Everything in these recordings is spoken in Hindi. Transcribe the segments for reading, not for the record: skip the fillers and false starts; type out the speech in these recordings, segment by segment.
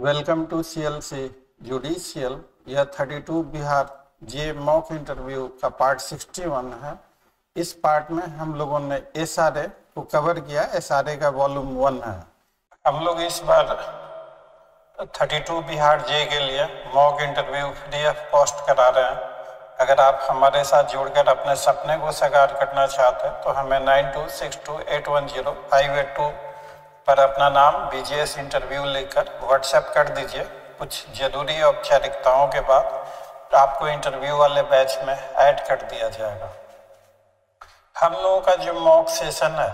Welcome to CLC judicial. यह 32 बिहार जे मॉक इंटरव्यू का पार्ट 61 है। इस पार्ट में हम लोगों ने SRA को कवर किया। SRA का वॉल्यूम 1 है। हम लोग इस बार 32 बिहार जे के लिए mock interview free of cost करा रहे हैं। अगर आप हमारे साथ जुड़कर अपने सपने को साकार करना चाहते हैं तो हमें 9262810582 पर अपना नाम BGS इंटरव्यू लेकर व्हाट्सएप कर दीजिए। कुछ जरूरी औपचारिकताओं के बाद आपको इंटरव्यू वाले बैच में ऐड कर दिया जाएगा। हम लोगों का जो मॉक सेशन है,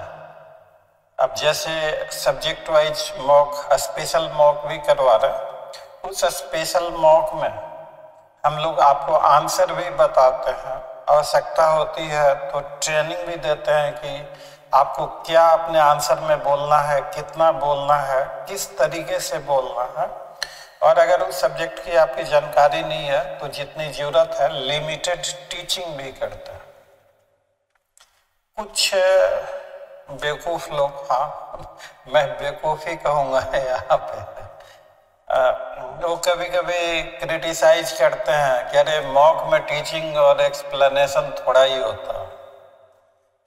अब जैसे subject wise mock, special mock भी करवा रहे हैं। उस स्पेशल मॉक में हम लोग आपको आंसर भी बताते हैं। आवश्यकता होती है तो ट्रेनिंग भी देते हैं कि आपको क्या अपने आंसर में बोलना है, कितना बोलना है, किस तरीके से बोलना है। और अगर उस सब्जेक्ट की आपकी जानकारी नहीं है तो जितनी जरूरत है लिमिटेड टीचिंग भी करते हैं। कुछ बेवकूफ़ लोग, हाँ मैं बेवकूफ़ी कहूँगा यहाँ पे, वो कभी कभी क्रिटिसाइज करते हैं कि अरे मॉक में टीचिंग और एक्सप्लेनेशन थोड़ा ही होता है।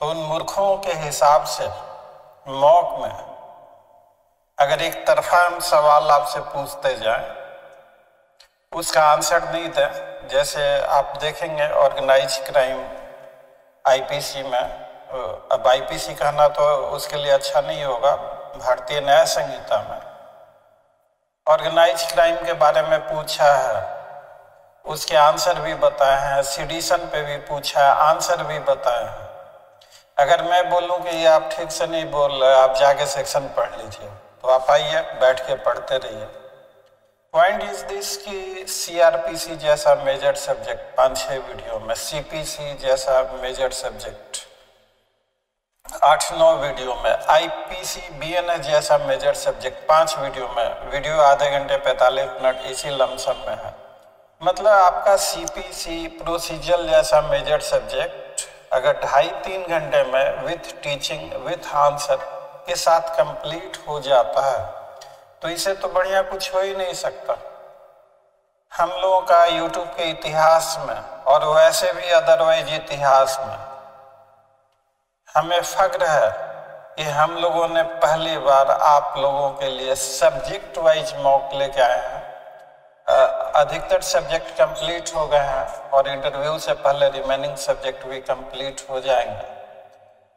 तो उन मूर्खों के हिसाब से मॉक में अगर एक तरफा हम सवाल आपसे पूछते जाएं, उसका आंसर नहीं दें। जैसे आप देखेंगे ऑर्गेनाइज क्राइम IPC में, अब IPC कहना तो उसके लिए अच्छा नहीं होगा, भारतीय न्याय संहिता में ऑर्गेनाइज क्राइम के बारे में पूछा है, उसके आंसर भी बताए हैं। सेडिशन पे भी पूछा है, आंसर भी बताए हैं। अगर मैं बोलूं कि ये आप ठीक से नहीं बोल रहे, आप जाके सेक्शन पढ़ लीजिए, तो आप आइए बैठ के पढ़ते रहिए। पॉइंट इज दिस कि CRPC जैसा मेजर सब्जेक्ट 5-6 वीडियो में, CPC जैसा मेजर सब्जेक्ट 8-9 वीडियो में, IPC BNS जैसा मेजर सब्जेक्ट 5 वीडियो में, वीडियो आधे घंटे 45 मिनट इसी लमसम में है। मतलब आपका CPC प्रोसीजर जैसा मेजर सब्जेक्ट अगर 2.5-3 घंटे में विथ टीचिंग विथ आंसर के साथ कंप्लीट हो जाता है तो इसे तो बढ़िया कुछ हो ही नहीं सकता। हम लोगों का YouTube के इतिहास में और वैसे भी अदरवाइज इतिहास में हमें फख्र है कि हम लोगों ने पहली बार आप लोगों के लिए सब्जेक्ट वाइज मॉक लेके आए हैं। अधिकतर सब्जेक्ट कंप्लीट हो गए हैं और इंटरव्यू से पहले रिमेनिंग सब्जेक्ट भी कंप्लीट हो जाएंगे।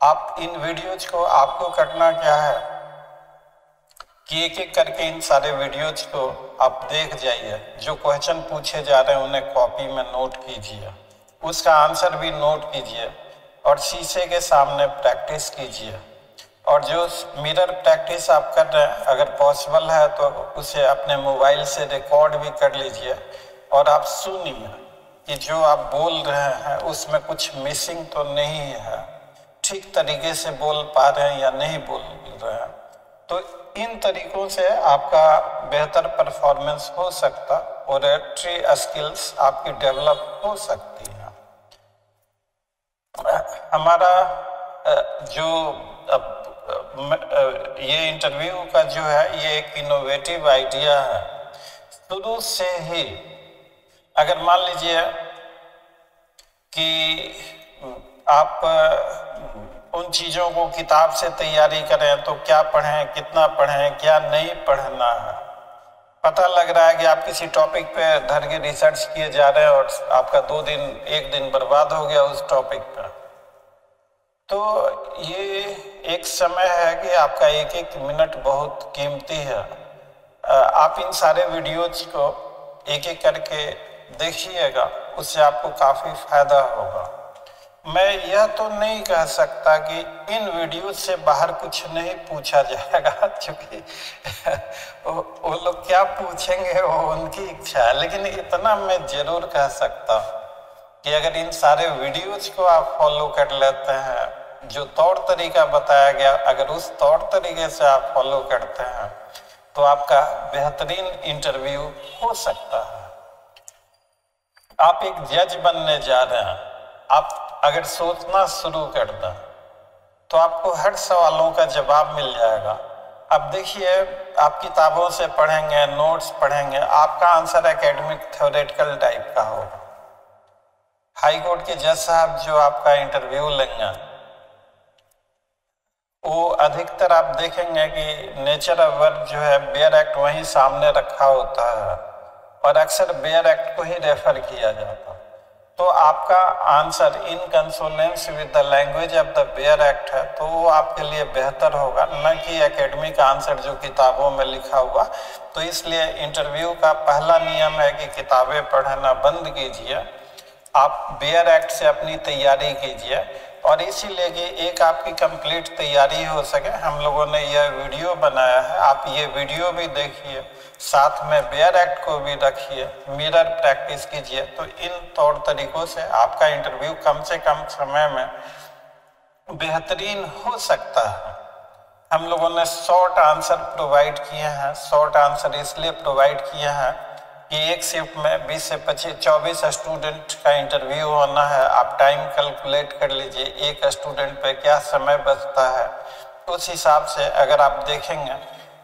आप इन वीडियोज को, आपको करना क्या है कि एक एक करके इन सारे वीडियोज को आप देख जाइए। जो क्वेश्चन पूछे जा रहे हैं उन्हें कॉपी में नोट कीजिए, उसका आंसर भी नोट कीजिए और शीशे के सामने प्रैक्टिस कीजिए। और जो मिरर प्रैक्टिस आप कर रहे हैं, अगर पॉसिबल है तो उसे अपने मोबाइल से रिकॉर्ड भी कर लीजिए और आप सुनिए कि जो आप बोल रहे हैं उसमें कुछ मिसिंग तो नहीं है, ठीक तरीके से बोल पा रहे हैं या नहीं बोल रहे हैं। तो इन तरीकों से आपका बेहतर परफॉर्मेंस हो सकता, ओरेटरी स्किल्स आपकी डेवलप हो सकती है। हमारा जो ये इंटरव्यू का जो है ये एक इनोवेटिव आइडिया है। शुरू से ही अगर मान लीजिए कि आप उन चीज़ों को किताब से तैयारी करें तो क्या पढ़ें, कितना पढ़ें, क्या नहीं पढ़ना है। पता लग रहा है कि आप किसी टॉपिक पे धर के रिसर्च किए जा रहे हैं और आपका 2 दिन 1 दिन बर्बाद हो गया उस टॉपिक पर। तो ये एक समय है कि आपका 1-1 मिनट बहुत कीमती है। आप इन सारे वीडियोज को एक एक करके देखिएगा, उससे आपको काफ़ी फायदा होगा। मैं यह तो नहीं कह सकता कि इन वीडियो से बाहर कुछ नहीं पूछा जाएगा, क्योंकि वो लोग क्या पूछेंगे वो उनकी इच्छा है। लेकिन इतना मैं जरूर कह सकता कि अगर इन सारे वीडियोज को आप फॉलो कर लेते हैं, जो तौर तरीका बताया गया, अगर उस तौर तरीके से आप फॉलो करते हैं तो आपका बेहतरीन इंटरव्यू हो सकता है। आप एक जज बनने जा रहे हैं, आप अगर सोचना शुरू कर दें तो आपको हर सवालों का जवाब मिल जाएगा। अब देखिए, आप किताबों से पढ़ेंगे, नोट्स पढ़ेंगे, आपका आंसर एकेडमिक थ्योरेटिकल टाइप का होगा। हाई कोर्ट के जज साहब जो आपका इंटरव्यू लेंगे, वो अधिकतर आप देखेंगे कि नेचर ऑफ वर्क जो है, बेयर एक्ट वहीं सामने रखा होता है और अक्सर बेयर एक्ट को ही रेफर किया जाता है। तो आपका answer in consonance with the language of the bare act है, तो वो आपके लिए बेहतर होगा, न कि एकेडमिक आंसर जो किताबों में लिखा हुआ। तो इसलिए इंटरव्यू का पहला नियम है कि किताबें पढ़ना बंद कीजिए, आप बेयर एक्ट से अपनी तैयारी कीजिए। और इसीलिए कि एक आपकी कंप्लीट तैयारी हो सके, हम लोगों ने यह वीडियो बनाया है, आप ये वीडियो भी देखिए, साथ में बेयर एक्ट को भी रखिए, मिरर प्रैक्टिस कीजिए। तो इन तौर तरीकों से आपका इंटरव्यू कम से कम समय में बेहतरीन हो सकता है। हम लोगों ने शॉर्ट आंसर प्रोवाइड किए हैं। शॉर्ट आंसर इसलिए प्रोवाइड किए हैं कि एक शिफ्ट में 20 से 24 स्टूडेंट का इंटरव्यू होना है। आप टाइम कैलकुलेट कर लीजिए, एक स्टूडेंट पे क्या समय बचता है। उस हिसाब से अगर आप देखेंगे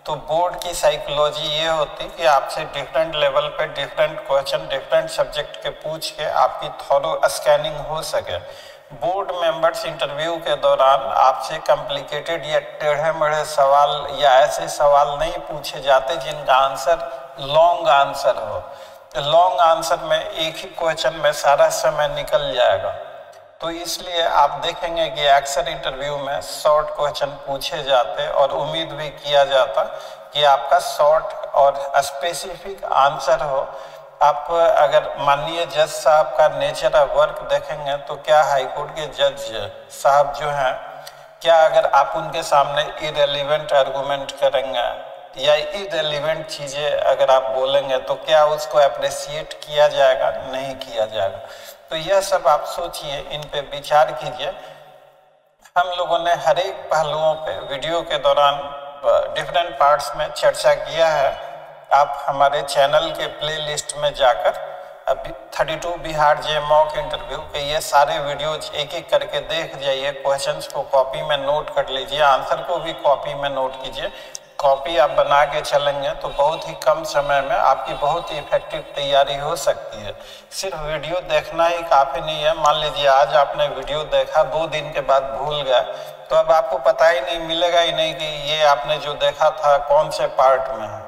तो बोर्ड की साइकोलॉजी ये होती कि आपसे डिफरेंट लेवल पे डिफरेंट क्वेश्चन डिफरेंट सब्जेक्ट के पूछ के आपकी थॉरो स्कैनिंग हो सके। बोर्ड मेंबर्स इंटरव्यू के दौरान आपसे कॉम्प्लिकेटेड या टेढ़े मेढ़े सवाल या ऐसे सवाल नहीं पूछे जाते जिनका आंसर लॉन्ग आंसर हो। लॉन्ग आंसर में एक ही क्वेश्चन में सारा समय निकल जाएगा। तो इसलिए आप देखेंगे कि अक्सर इंटरव्यू में शॉर्ट क्वेश्चन पूछे जाते और उम्मीद भी किया जाता कि आपका शॉर्ट और स्पेसिफिक आंसर हो। आप अगर माननीय जज साहब का नेचर ऑफ वर्क देखेंगे तो क्या हाईकोर्ट के जज साहब जो हैं, क्या अगर आप उनके सामने इरेलीवेंट आर्गूमेंट करेंगे या इरेलीवेंट चीज़ें अगर आप बोलेंगे तो क्या उसको अप्रिशिएट किया जाएगा? नहीं किया जाएगा। तो यह सब आप सोचिए, इन पे विचार कीजिए। हम लोगों ने हर एक पहलुओं पे वीडियो के दौरान डिफरेंट पार्ट्स में चर्चा किया है। आप हमारे चैनल के प्लेलिस्ट में जाकर अभी 32 बिहार जे मॉक इंटरव्यू के ये सारे वीडियोज एक एक करके देख जाइए। क्वेश्चंस को कॉपी में नोट कर लीजिए, आंसर को भी कॉपी में नोट कीजिए। कॉपी आप बना के चलेंगे तो बहुत ही कम समय में आपकी बहुत ही इफेक्टिव तैयारी हो सकती है। सिर्फ वीडियो देखना ही काफ़ी नहीं है। मान लीजिए आज आपने वीडियो देखा, 2 दिन के बाद भूल गए, तो अब आपको पता ही नहीं मिलेगा ही नहीं कि ये आपने जो देखा था कौन से पार्ट में है।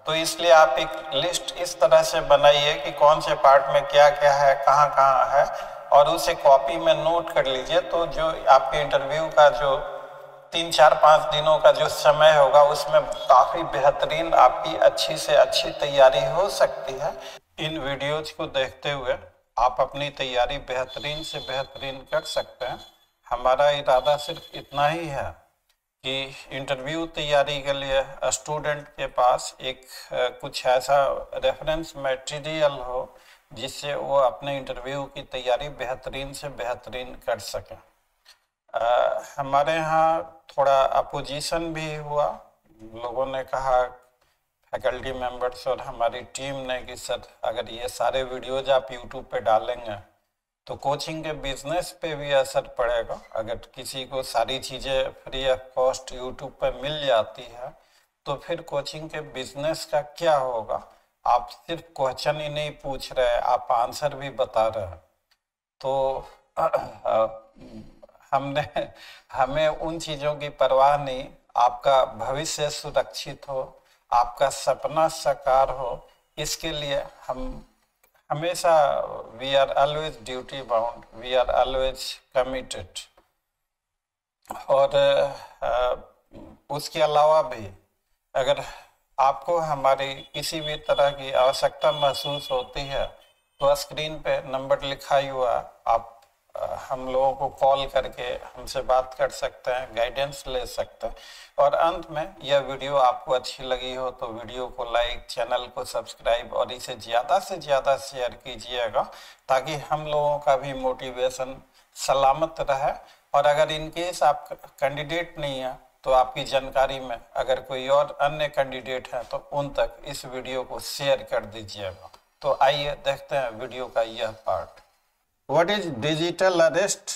तो इसलिए आप एक लिस्ट इस तरह से बनाइए कि कौन से पार्ट में क्या क्या है, कहाँ कहाँ है, और उसे कॉपी में नोट कर लीजिए। तो जो आपके इंटरव्यू का जो 3, 4, 5 दिनों का जो समय होगा उसमें काफ़ी बेहतरीन आपकी अच्छी से अच्छी तैयारी हो सकती है। इन वीडियोज को देखते हुए आप अपनी तैयारी बेहतरीन से बेहतरीन कर सकते हैं। हमारा इरादा सिर्फ इतना ही है कि इंटरव्यू तैयारी के लिए स्टूडेंट के पास एक कुछ ऐसा रेफरेंस मटेरियल हो जिससे वो अपने इंटरव्यू की तैयारी बेहतरीन से बेहतरीन कर सकें। हमारे यहाँ थोड़ा अपोजिशन भी हुआ। लोगों ने कहा, फैकल्टी मेंबर्स और हमारी टीम ने, कि सर अगर ये सारे वीडियोज आप यूट्यूब पे डालेंगे तो कोचिंग के बिजनेस पे भी असर पड़ेगा। अगर किसी को सारी चीज़ें फ्री ऑफ कॉस्ट यूट्यूब पे मिल जाती है तो फिर कोचिंग के बिजनेस का क्या होगा? आप सिर्फ क्वेश्चन ही नहीं पूछ रहे, आप आंसर भी बता रहे हैं। तो हमें उन चीज़ों की परवाह नहीं। आपका भविष्य सुरक्षित हो, आपका सपना साकार हो, इसके लिए हम हमेशा we are always duty bound, we are always committed. और उसके अलावा भी अगर आपको हमारी किसी भी तरह की आवश्यकता महसूस होती है तो स्क्रीन पे नंबर लिखा ही हुआ, आप हम लोगों को कॉल करके हमसे बात कर सकते हैं, गाइडेंस ले सकते हैं। और अंत में यह वीडियो आपको अच्छी लगी हो तो वीडियो को लाइक, चैनल को सब्सक्राइब और इसे ज़्यादा से ज़्यादा शेयर कीजिएगा ताकि हम लोगों का भी मोटिवेशन सलामत रहे। और अगर इन केस आप कैंडिडेट नहीं है तो आपकी जानकारी में अगर कोई और अन्य कैंडिडेट है तो उन तक इस वीडियो को शेयर कर दीजिएगा। तो आइए देखते हैं वीडियो का यह part. What is digital arrest?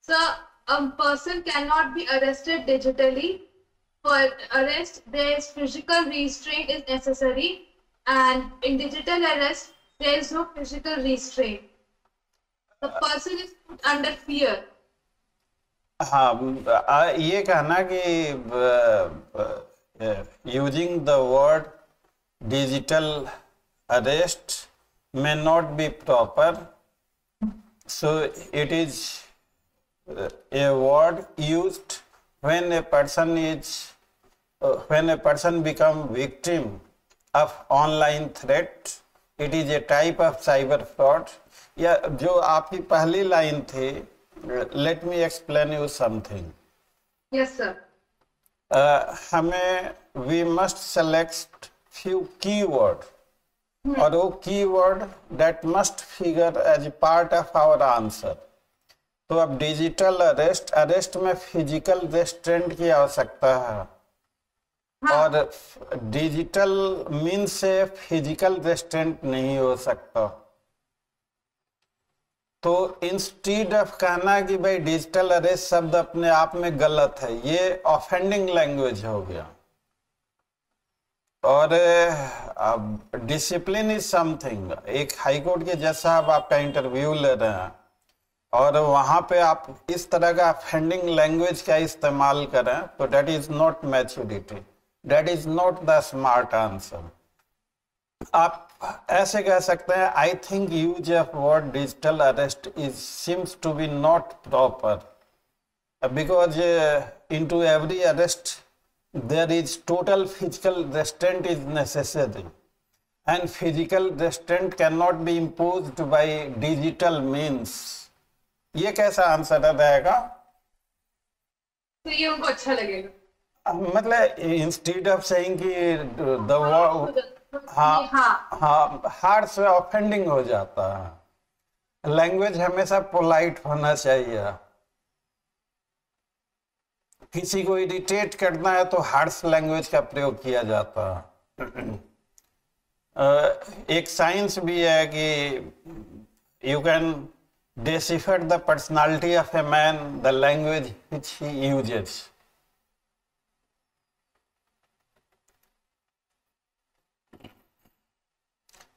Sir, a person cannot be arrested digitally. For arrest, there is physical restraint is necessary, and in digital arrest, there is no physical restraint. The person is put under fear. हाँ, ये कहना कि using the word digital arrest may not be proper, so it is a word used when a person become victim of online threat. It is a type of cyber fraud. या जो आपकी पहली लाइन थी, let me explain you something. Yes, sir. हमें we must select few keyword और वो keyword that must figure as part of our answer. तो अब डिजिटल अरेस्ट में फिजिकल रेस्ट्रेंट की आवश्यकता है, और डिजिटल मीन से फिजिकल रेस्ट्रेंट नहीं हो सकता. तो इंस्टीड ऑफ कहना कि भाई डिजिटल अरेस्ट शब्द अपने आप में गलत है, ये ऑफेंडिंग लैंग्वेज हो गया. और डिसिप्लिन इज समथिंग. एक हाईकोर्ट के जज साहब आपका इंटरव्यू ले रहे हैं और वहां पे आप इस तरह का ऑफेंडिंग लैंग्वेज का इस्तेमाल करें, तो that is not maturity, that is not the smart answer. आप ऐसे कह सकते हैं, I think use of word digital arrest is seems to be not proper, because into every arrest there is total physical restraint is necessary, and physical restraint cannot be imposed by digital means. ये कैसा आंसर रहेगा? तो ये उनको अच्छा लगेगा. मतलब इंस्टीड ऑफ सेइंग कि द वर्ड, हाँ, हार्ड से ऑफेंडिंग हो जाता है. लैंग्वेज हमेशा पोलाइट होना चाहिए. किसी को इरिटेट करना है तो हार्श लैंग्वेज का प्रयोग किया जाता है. एक साइंस भी है कि you can decipher the personality of a man the language which he uses.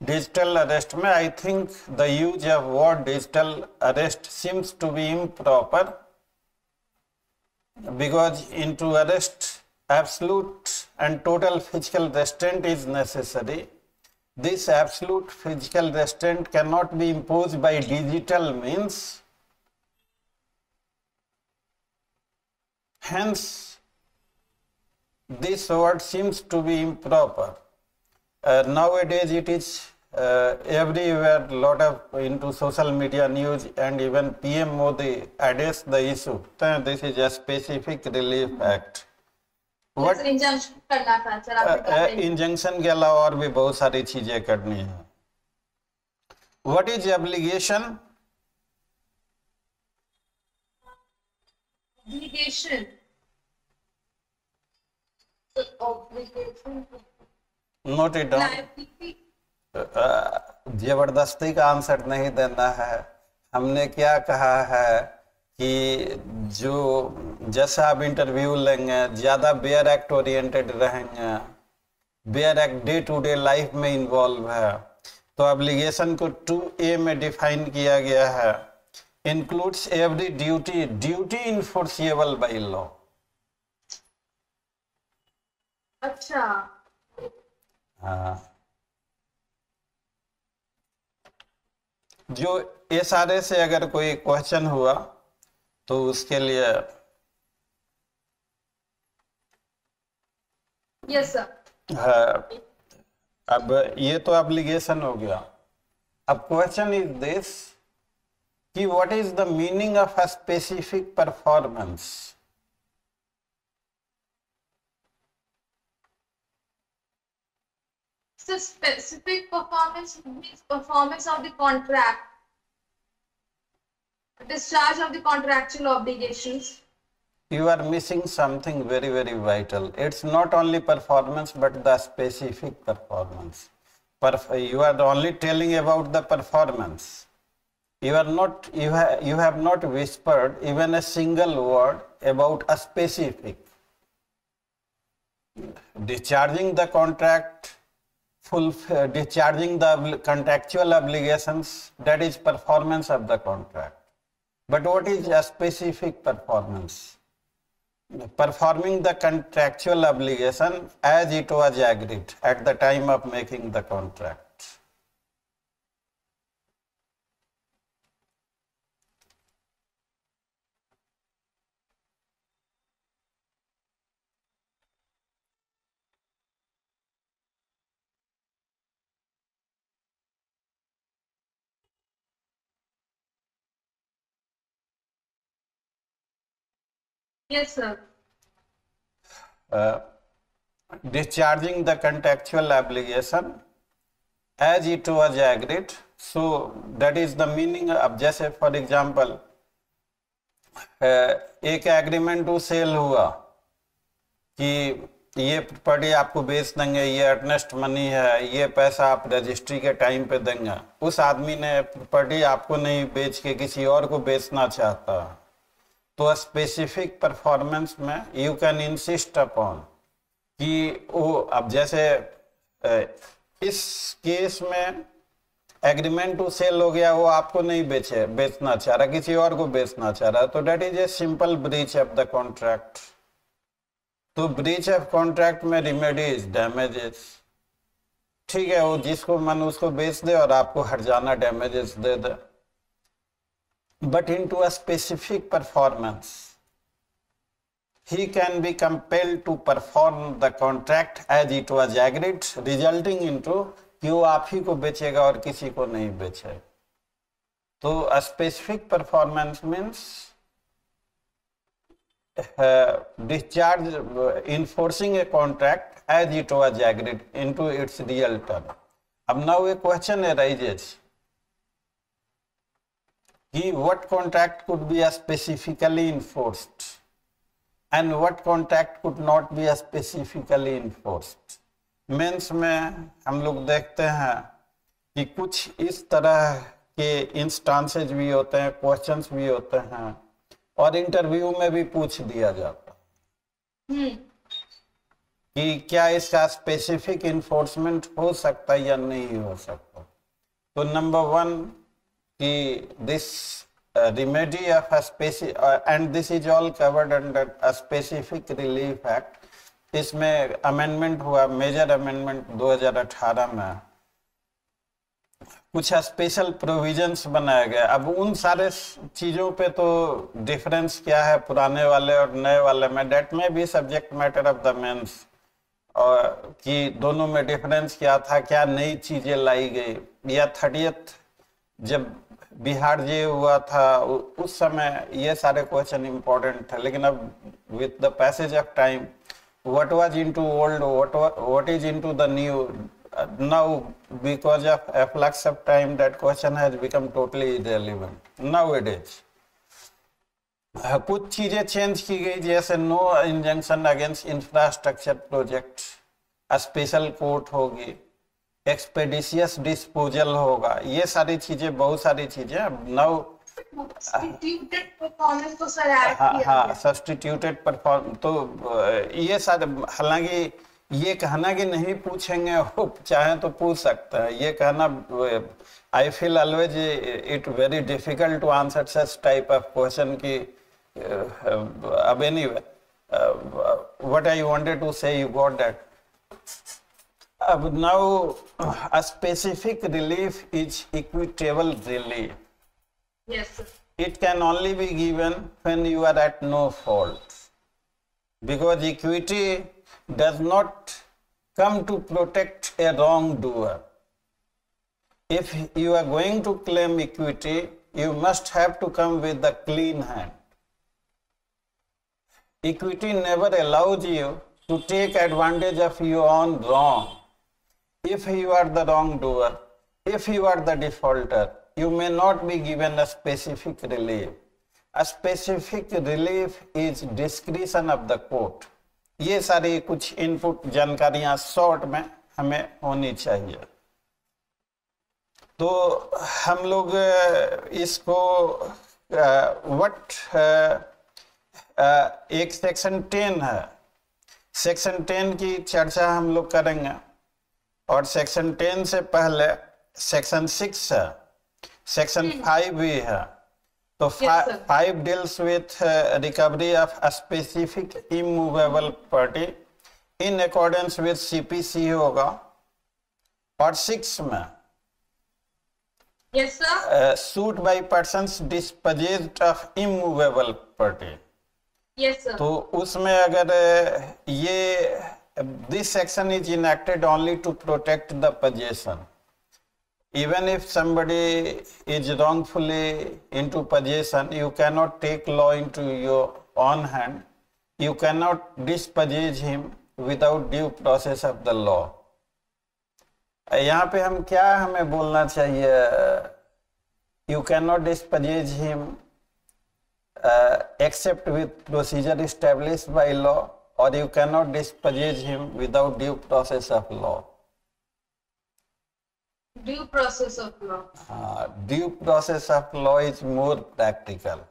Digital arrest में I think the use of word digital arrest seems to be improper, because into arrest absolute and total physical restraint is necessary. This absolute physical restraint cannot be imposed by digital means. Hence, this word seems to be improper. Nowadays it is everywhere, lot of into social media news, and even PM Modi addressed the issue. This is a specific relief act. What injunction करना था सर, आपने इंजंक्शन के अलावा और भी बहुत सारी चीजें करनी है. What is obligation? Obligation. Note it down. Liability. जबरदस्ती का आंसर नहीं देना है. हमने क्या कहा है कि जो जैसा आप इंटरव्यू लेंगे ज्यादा बेयर एक्ट ओरिएंटेड रहेंगे, bare act day to day life में इन्वॉल्व है, तो एब्लिगेशन को 2A में डिफाइन किया गया है. Includes every duty enforceable by law. अच्छा, हाँ, जो ये सारे से अगर कोई क्वेश्चन हुआ तो उसके लिए यस सर. है. अब ये तो एप्लीकेशन हो गया. अब क्वेश्चन इज दिस कि what is the meaning of a specific performance. So specific performance means performance of the contract, discharge of the contractual obligations. You are missing something very, very vital. It's not only performance but the specific performance. You are only telling about the performance. you have not whispered even a single word about a specific. Discharging the contract, discharging the contractual obligations, that is performance of the contract. But what is a specific performance? Performing the contractual obligation as it was agreed at the time of making the contract. Yes, sir. Discharging the contractual obligation as it was agreed. So that is the meaning of, जैसे for example एक एग्रीमेंट टू सेल हुआ कि ये प्रॉपर्टी आपको बेच देंगे, ये अर्नेस्ट मनी है, ये पैसा आप रजिस्ट्री के टाइम पे देंगे। उस आदमी ने प्रॉपर्टी आपको नहीं बेच के किसी और को बेचना चाहता, तो स्पेसिफिक परफॉर्मेंस में यू कैन इंसिस्ट अपॉन कि वो, अब जैसे इस केस में एग्रीमेंट टू सेल हो गया, वो आपको नहीं बेचना चाह रहा, किसी और को बेचना चाह रहा, तो that is a simple breach of the contract. तो ब्रीच ऑफ कॉन्ट्रैक्ट में रेमेडीज डैमेजेस, ठीक है, वो जिसको मन उसको बेच दे और आपको हर्जाना damages they they. But into a specific performance he can be compelled to perform the contract as it was agreed, resulting into कि वो आप ही को बेचेगा और किसी को नहीं बेचे। तो a specific performance means discharge, enforcing a contract as it was agreed into its real term. अब now a question arises कि what contract could be specifically enforced and what contract could not be specifically enforced. Mains में हम लोग देखते हैं कि कुछ इस तरह के इंस्टांसेज भी होते हैं, क्वेश्चंस भी होते हैं, और इंटरव्यू में भी पूछ दिया जाता है कि क्या इसका स्पेसिफिक इन्फोर्समेंट हो सकता है या नहीं हो सकता। तो नंबर 1 कि this remedy of a specific and this is all covered under a specific relief act. इसमें अमेंडमेंट हुआ, मेजर अमेंडमेंट 2018 में, कुछ स्पेशल प्रोविजंस बनाए गए। अब उन सारे चीजों पे तो डिफरेंस क्या है पुराने वाले और नए वाले में, डेट में भी subject matter of the mains, और कि दोनों में डिफरेंस क्या था, क्या नई चीजें लाई गई, या 30th जब बिहार जे हुआ था उस समय ये सारे क्वेश्चन इंपॉर्टेंट थे। लेकिन अब with the passage of time what was into old, what is into the new, now because of efflux of time that question has become totally irrelevant nowadays. कुछ चीजें चेंज की गई, जैसे no injunction against infrastructure project, special court होगी, एक्सपेडिशियस डिस्पोजल होगा, ये सारी चीजें, बहुत सारी चीजें नाउ सब्स्टिट्यूटेड परफॉर्मेंस को सर ऐड किया। हाँ, सब्स्टिट्यूटेड परफॉर्म, तो ये सारे, हालांकि ये कहना कि नहीं पूछेंगे, वो चाहे तो पूछ सकते हैं, ये कहना I feel always it very difficult to answer such type of question की। अब anyway what I wanted to say, you got that. अब now a specific relief is equitable relief. Yes, sir. It can only be given when you are at no fault, because equity does not come to protect a wrongdoer. If you are going to claim equity, you must have to come with the clean hand. Equity never allows you to take advantage of your own wrong. If you are the wrongdoer, if you are the defaulter, you may not be given a specific relief. A specific relief is discretion of the court. ये सारी कुछ इनपुट जानकारियां शॉर्ट में हमें होनी चाहिए। तो हम लोग इसको एक सेक्शन 10 है, सेक्शन 10 की चर्चा हम लोग करेंगे, और सेक्शन 10 से पहले सेक्शन 6 है, सेक्शन 5 भी है। तो 5 deals with recovery of specific immovable property in accordance with CPC होगा। और 6 में Yes, sir. Suit by persons dispossessed of immovable property. Yes, sir. तो उसमें अगर ये this section is enacted only to protect the possession, even if somebody is wrongfully into possession, you cannot take law into your own hand, you cannot dispossess him without due process of the law। यहाँ पे हम क्या हमें बोलना चाहिए, you cannot dispossess him except with procedure established by law, or you cannot dispossess him without due process of law। Due process of law. Due process of law is more practical,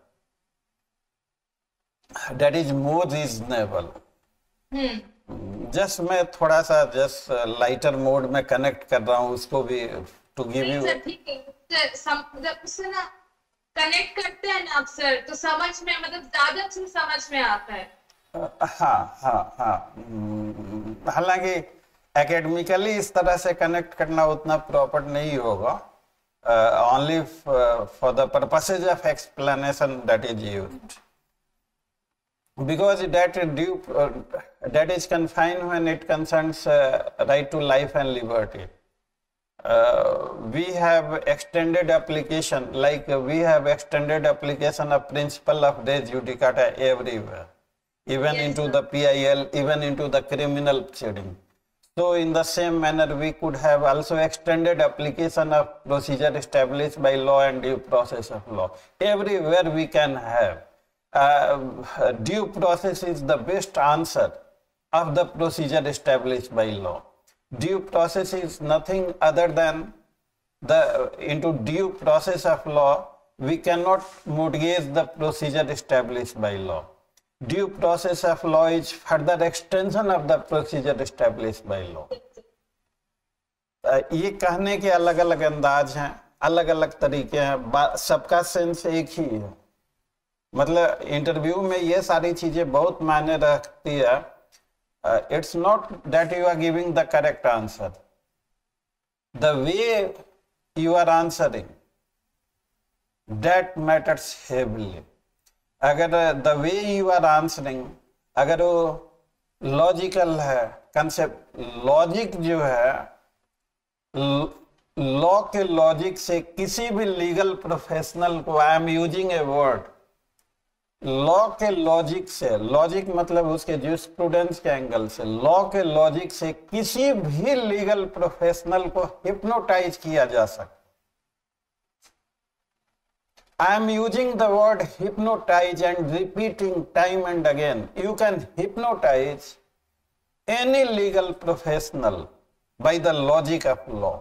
that is more reasonable। Just मैं थोड़ा सा जस्ट लाइटर मोड में कनेक्ट कर रहा हूँ उसको भी, टू गिव यू। ठीक है, जब उससे ना कनेक्ट करते हैं ना आप सर, तो समझ में मतलब ज्यादा अच्छे से समझ में आता है। हाँ, हालांकि एकेडमिकली इस तरह से कनेक्ट करना उतना प्रॉपर नहीं होगा, only for the purposes of explanation that is used, because that is confined when it concerns right to life and liberty। We have extended application, like we have extended application of principle of res judicata everywhere, even into the PIL, even into the criminal proceeding। So in the same manner we could have also extended application of procedure established by law and due process of law। Everywhere we can have due process is the best answer of the procedure established by law। Due process is nothing other than into due process of law we cannot mortgage the procedure established by law। Due process of law is further extension of the procedure established by law। ये कहने के अलग अलग अंदाज हैं, अलग अलग तरीके हैं, सबका सेंस एक ही है। मतलब इंटरव्यू में ये सारी चीजें बहुत मायने रखती है। It's not that you are giving the correct answer, the way you are answering that matters heavily. अगर the way you are answering, अगर वो लॉजिकल है, कंसेप्ट लॉजिक जो है, लॉ के लॉजिक से किसी भी लीगल प्रोफेशनल को, I am using a word, law के लॉजिक से, लॉजिक मतलब उसके जूरिस्प्रूडेंस के एंगल से, लॉ के लॉजिक से किसी भी लीगल प्रोफेशनल को हिप्नोटाइज किया जा सकता। I am using the word hypnotize and repeating time and again। You can hypnotize any legal professional by the logic of law।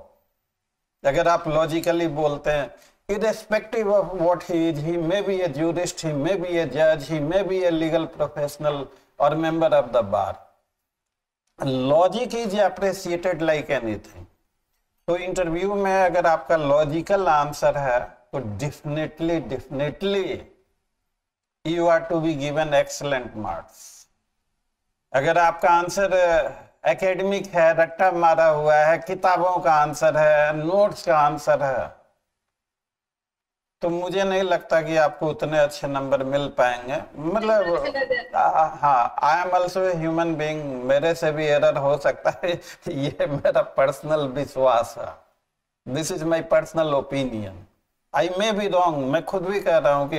अगर आप लॉजिकली बोलते हैं, irrespective of what he is, he may be a jurist, he may be a judge, he may be a legal professional or member of the bar। Logic is appreciated like anything। तो इंटरव्यू में अगर आपका लॉजिकल आंसर है तो definitely you are to be given excellent marks. अगर आपका आंसर एकेडमिक है, रट्टा मारा हुआ है, किताबों का आंसर है, नोट्स का आंसर है, तो मुझे नहीं लगता कि आपको उतने अच्छे नंबर मिल पाएंगे। मतलब हाँ, I am also a human being, मेरे से भी एरर हो सकता है, ये मेरा पर्सनल विश्वास है, this is my personal opinion. I may be wrong, मैं खुद भी कह रहा हूँ कि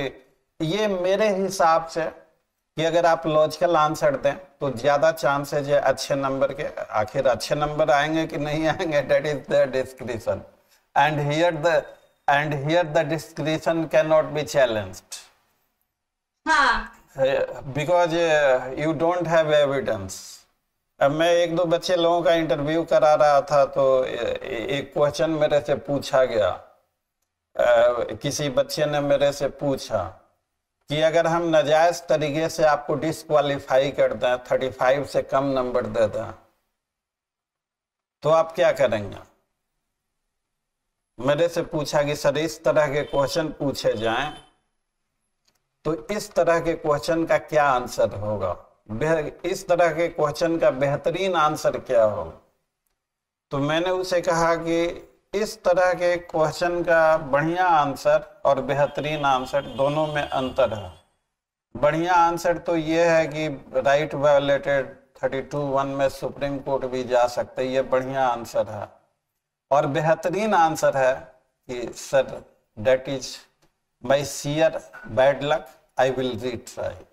ये मेरे हिसाब से कि अगर आप लॉजिकल आंसर दें तो ज्यादा चांसेज है अच्छे नंबर के। आखिर अच्छे नंबर आएंगे कि नहीं आएंगे, that is the description, and here the description can not B challenged, because you don't have evidence। अब मैं एक दो बच्चे लोगों का इंटरव्यू करा रहा था, तो एक क्वेश्चन मेरे से पूछा गया। किसी बच्चे ने मेरे से पूछा कि अगर हम नाजायज तरीके से आपको डिस्क्वालीफाई कर दें, 35 से कम नंबर दे दें, तो आप क्या करेंगे? मेरे से पूछा कि सर इस तरह के क्वेश्चन पूछे जाएं तो इस तरह के क्वेश्चन का क्या आंसर होगा, इस तरह के क्वेश्चन का बेहतरीन आंसर क्या होगा? तो मैंने उसे कहा कि इस तरह के क्वेश्चन का बढ़िया आंसर और बेहतरीन आंसर दोनों में अंतर है। बढ़िया आंसर तो ये है कि राइट वायलेटेड 32(1) में सुप्रीम कोर्ट भी जा सकते, ये बढ़िया आंसर है। और बेहतरीन आंसर है कि sir that is my share bad luck, I will retry.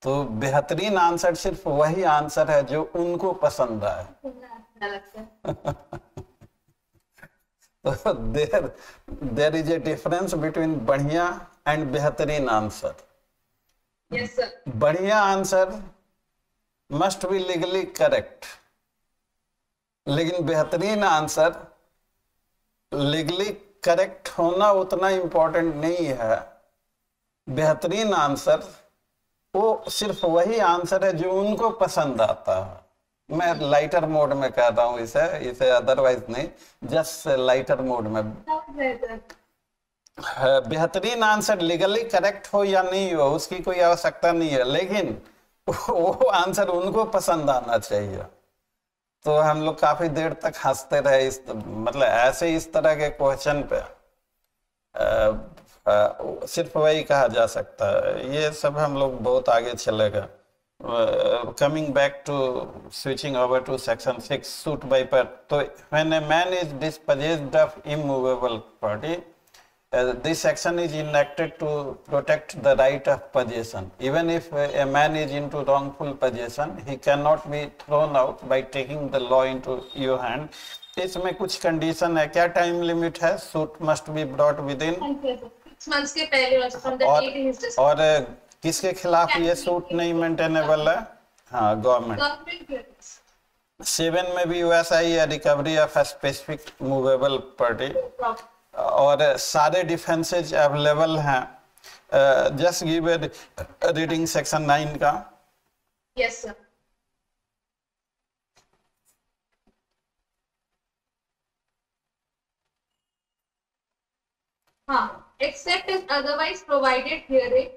तो बेहतरीन आंसर सिर्फ वही आंसर है जो उनको पसंद आए। तो there is a difference between बढ़िया एंड बेहतरीन आंसर। Yes sir. बढ़िया answer must be legally correct, लेकिन बेहतरीन आंसर लीगली करेक्ट होना उतना इंपॉर्टेंट नहीं है। बेहतरीन आंसर वो सिर्फ वही आंसर है जो उनको पसंद आता है। मैं लाइटर मोड में कह रहा हूँ इसे अदरवाइज नहीं, जस्ट लाइटर मोड में। बेहतरीन आंसर लीगली करेक्ट हो या नहीं हो उसकी कोई आवश्यकता नहीं है, लेकिन वो आंसर उनको पसंद आना चाहिए। तो हम लोग काफी देर तक हंसते रहे मतलब ऐसे इस तरह के क्वेश्चन पे सिर्फ वही कहा जा सकता है। ये सब हम लोग बहुत आगे चलेगा। Coming back to switching over to section 6 suit by per, तो when a man is dispossessed of immovable property, this section is enacted to protect the right of possession. Even if a man is into wrongful possession, he cannot be thrown out by taking the law into your hand. इसमें कुछ कंडीशन है। क्या टाइम लिमिट है? Suit must be brought with in 6 months के पहले from the date he is dismissed. और किसके खिलाफ ये सूट नहीं मेंटेनेबल है? हाँ, गवर्नमेंट। 7 में भी वैसा ही है, recovery of specific movable property, और सारे डिफेंसेज अवेलेबल हैं। Just give a reading section 9 का। Yes sir. हाँ, except as otherwise provided herein,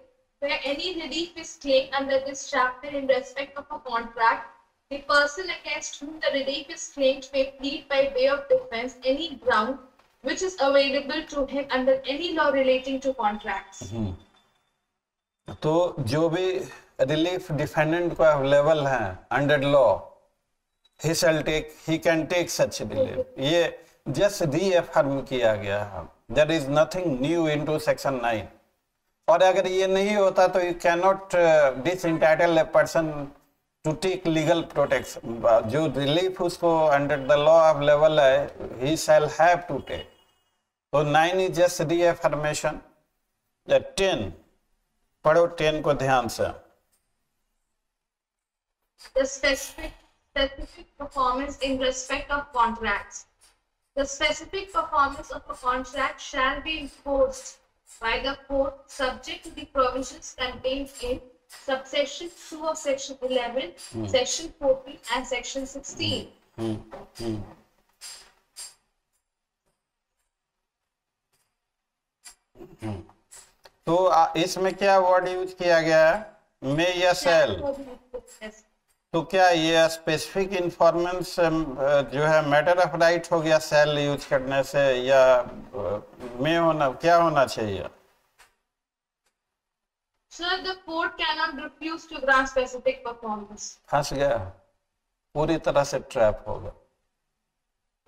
where any relief is claimed under this chapter in respect of a contract, the person against whom the relief is claimed may plead by way of defense any ground which is available to him under any law relating to contracts. तो जो भी रिलीफ डिफेंडेंट को अवेलेबल है under law, he can take such relief. ये जस्ट रीअफर्म किया गया है। There is nothing new into section 9. और अगर ये नहीं होता तो you cannot disentitle a person to take legal protection. जो रिलीफ उसको under the law अवेलेबल है, he shall have to take. तो 9 is just reaffirmation. 10 पढ़ो, 10 को ध्यान से। The specific performance in respect of contracts. The specific performance of a contract shall be enforced by the court subject to the provisions contained in subsection 2 of section 11, section 14 and section 16. तो इसमें क्या वर्ड यूज किया गया है? मे या सेल। तो क्या ये स्पेसिफिक इन्फॉर्मेंस जो है मैटर ऑफ राइट हो गया सेल यूज करने से, या में होना, क्या होना चाहिए? Sir, the court cannot refuse to grant specific performance. फंस गया, पूरी तरह से ट्रैप होगा।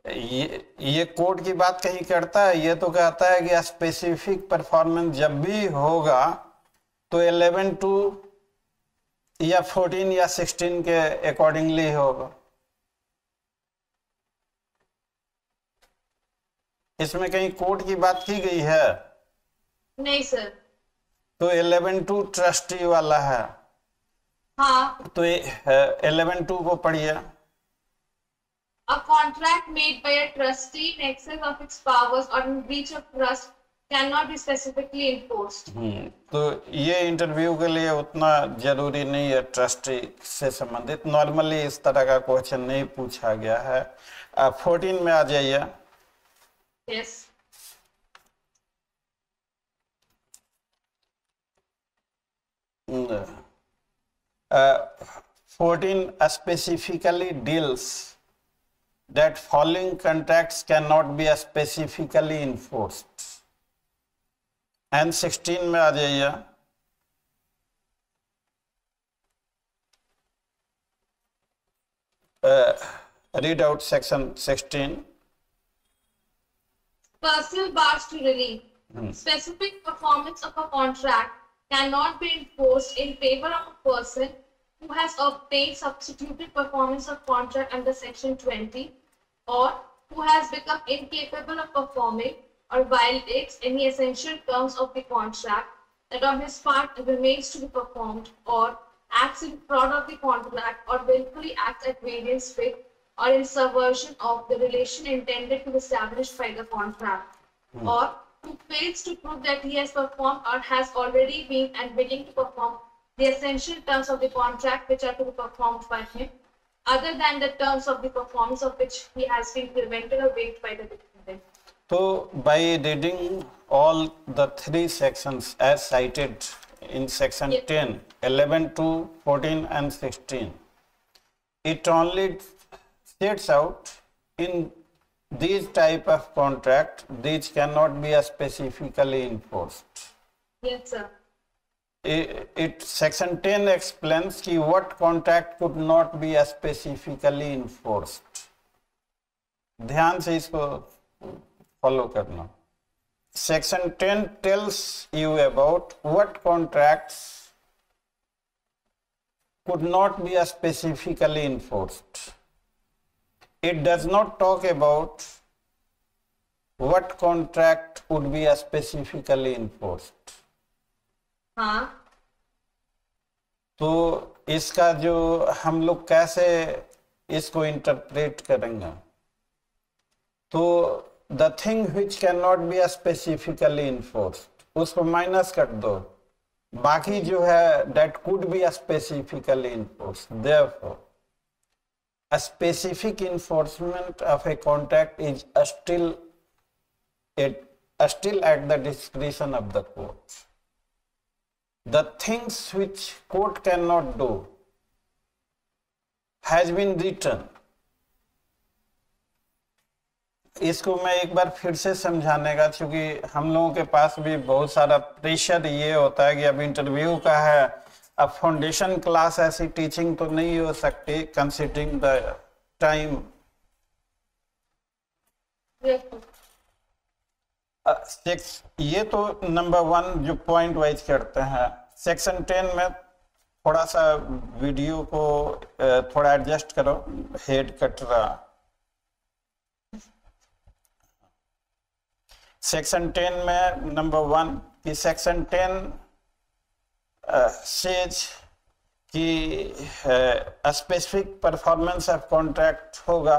ये कोर्ट की बात कहीं करता है? ये तो कहता है कि स्पेसिफिक परफॉर्मेंस जब भी होगा तो 11(2) या 14 या 16 के अकॉर्डिंगली होगा। इसमें कहीं कोर्ट की बात की गई है? नहीं सर। तो 11(2) ट्रस्टी वाला है, हाँ. तो 11(2) को पढ़िए। A contract made by a trustee in excess of its powers or in breach of trust cannot be specifically enforced. तो ये इंटरव्यू के लिए उतना जरूरी नहीं है ट्रस्टी से संबंधित, नॉर्मली इस तरह का क्वेश्चन नहीं पूछा गया है। 14 में आ जाइए। Yes. Uh, 14 specifically deals that following contracts cannot be specifically enforced. And 16 में आ जाइए। Read out section 16. Personal bars to relief. Specific performance of a contract cannot be enforced in favor of a person who has obtained substituted performance of contract under section 20 or who has become incapable of performing or violates any essential terms of the contract that on his part remains to be performed or acts in fraud of the contract or willfully acts at variance with or in subversion of the relation intended to be established by the contract or who fails to prove that he has performed or has already been and willing to perform the essential terms of the contract which are to be performed by him, other than the terms of the performance of which he has been prevented or waived by the defendant. So, by reading all the three sections as cited in section 10, 11 to 14 and 16, it only states out in these type of contract, these cannot be specifically enforced. Yes, sir. Section 10 explains ki what contract could not be specifically enforced. ध्यान से इसको follow करना. Section 10 tells you about what contracts could not be specifically enforced. It does not talk about what contract would be specifically enforced. हाँ. तो इसका जो हम लोग कैसे इसको इंटरप्रेट करेंगे, तो the thing which can not be specifically enforced उसको माइनस कर दो, बाकी जो है that could be specifically enforced. Therefore a specific enforcement of a contract is still at the discretion of the court. The things which court cannot do has been written. इसको मैं एक बार फिर से समझाने का, क्योंकि हम लोगों के पास भी बहुत सारा प्रेशर ये होता है कि अब इंटरव्यू का है, अब फाउंडेशन क्लास ऐसी टीचिंग तो नहीं हो सकती कंसीडरिंग द टाइम. ये तो नंबर 1 जो पॉइंट वाइज करते हैं. सेक्शन 10 में थोड़ा सा वीडियो को थोड़ा एडजस्ट करो, हेड कट रहा. सेक्शन 10 में नंबर 1 की सेक्शन 10 सेज कि स्पेसिफिक परफॉर्मेंस ऑफ कॉन्ट्रैक्ट होगा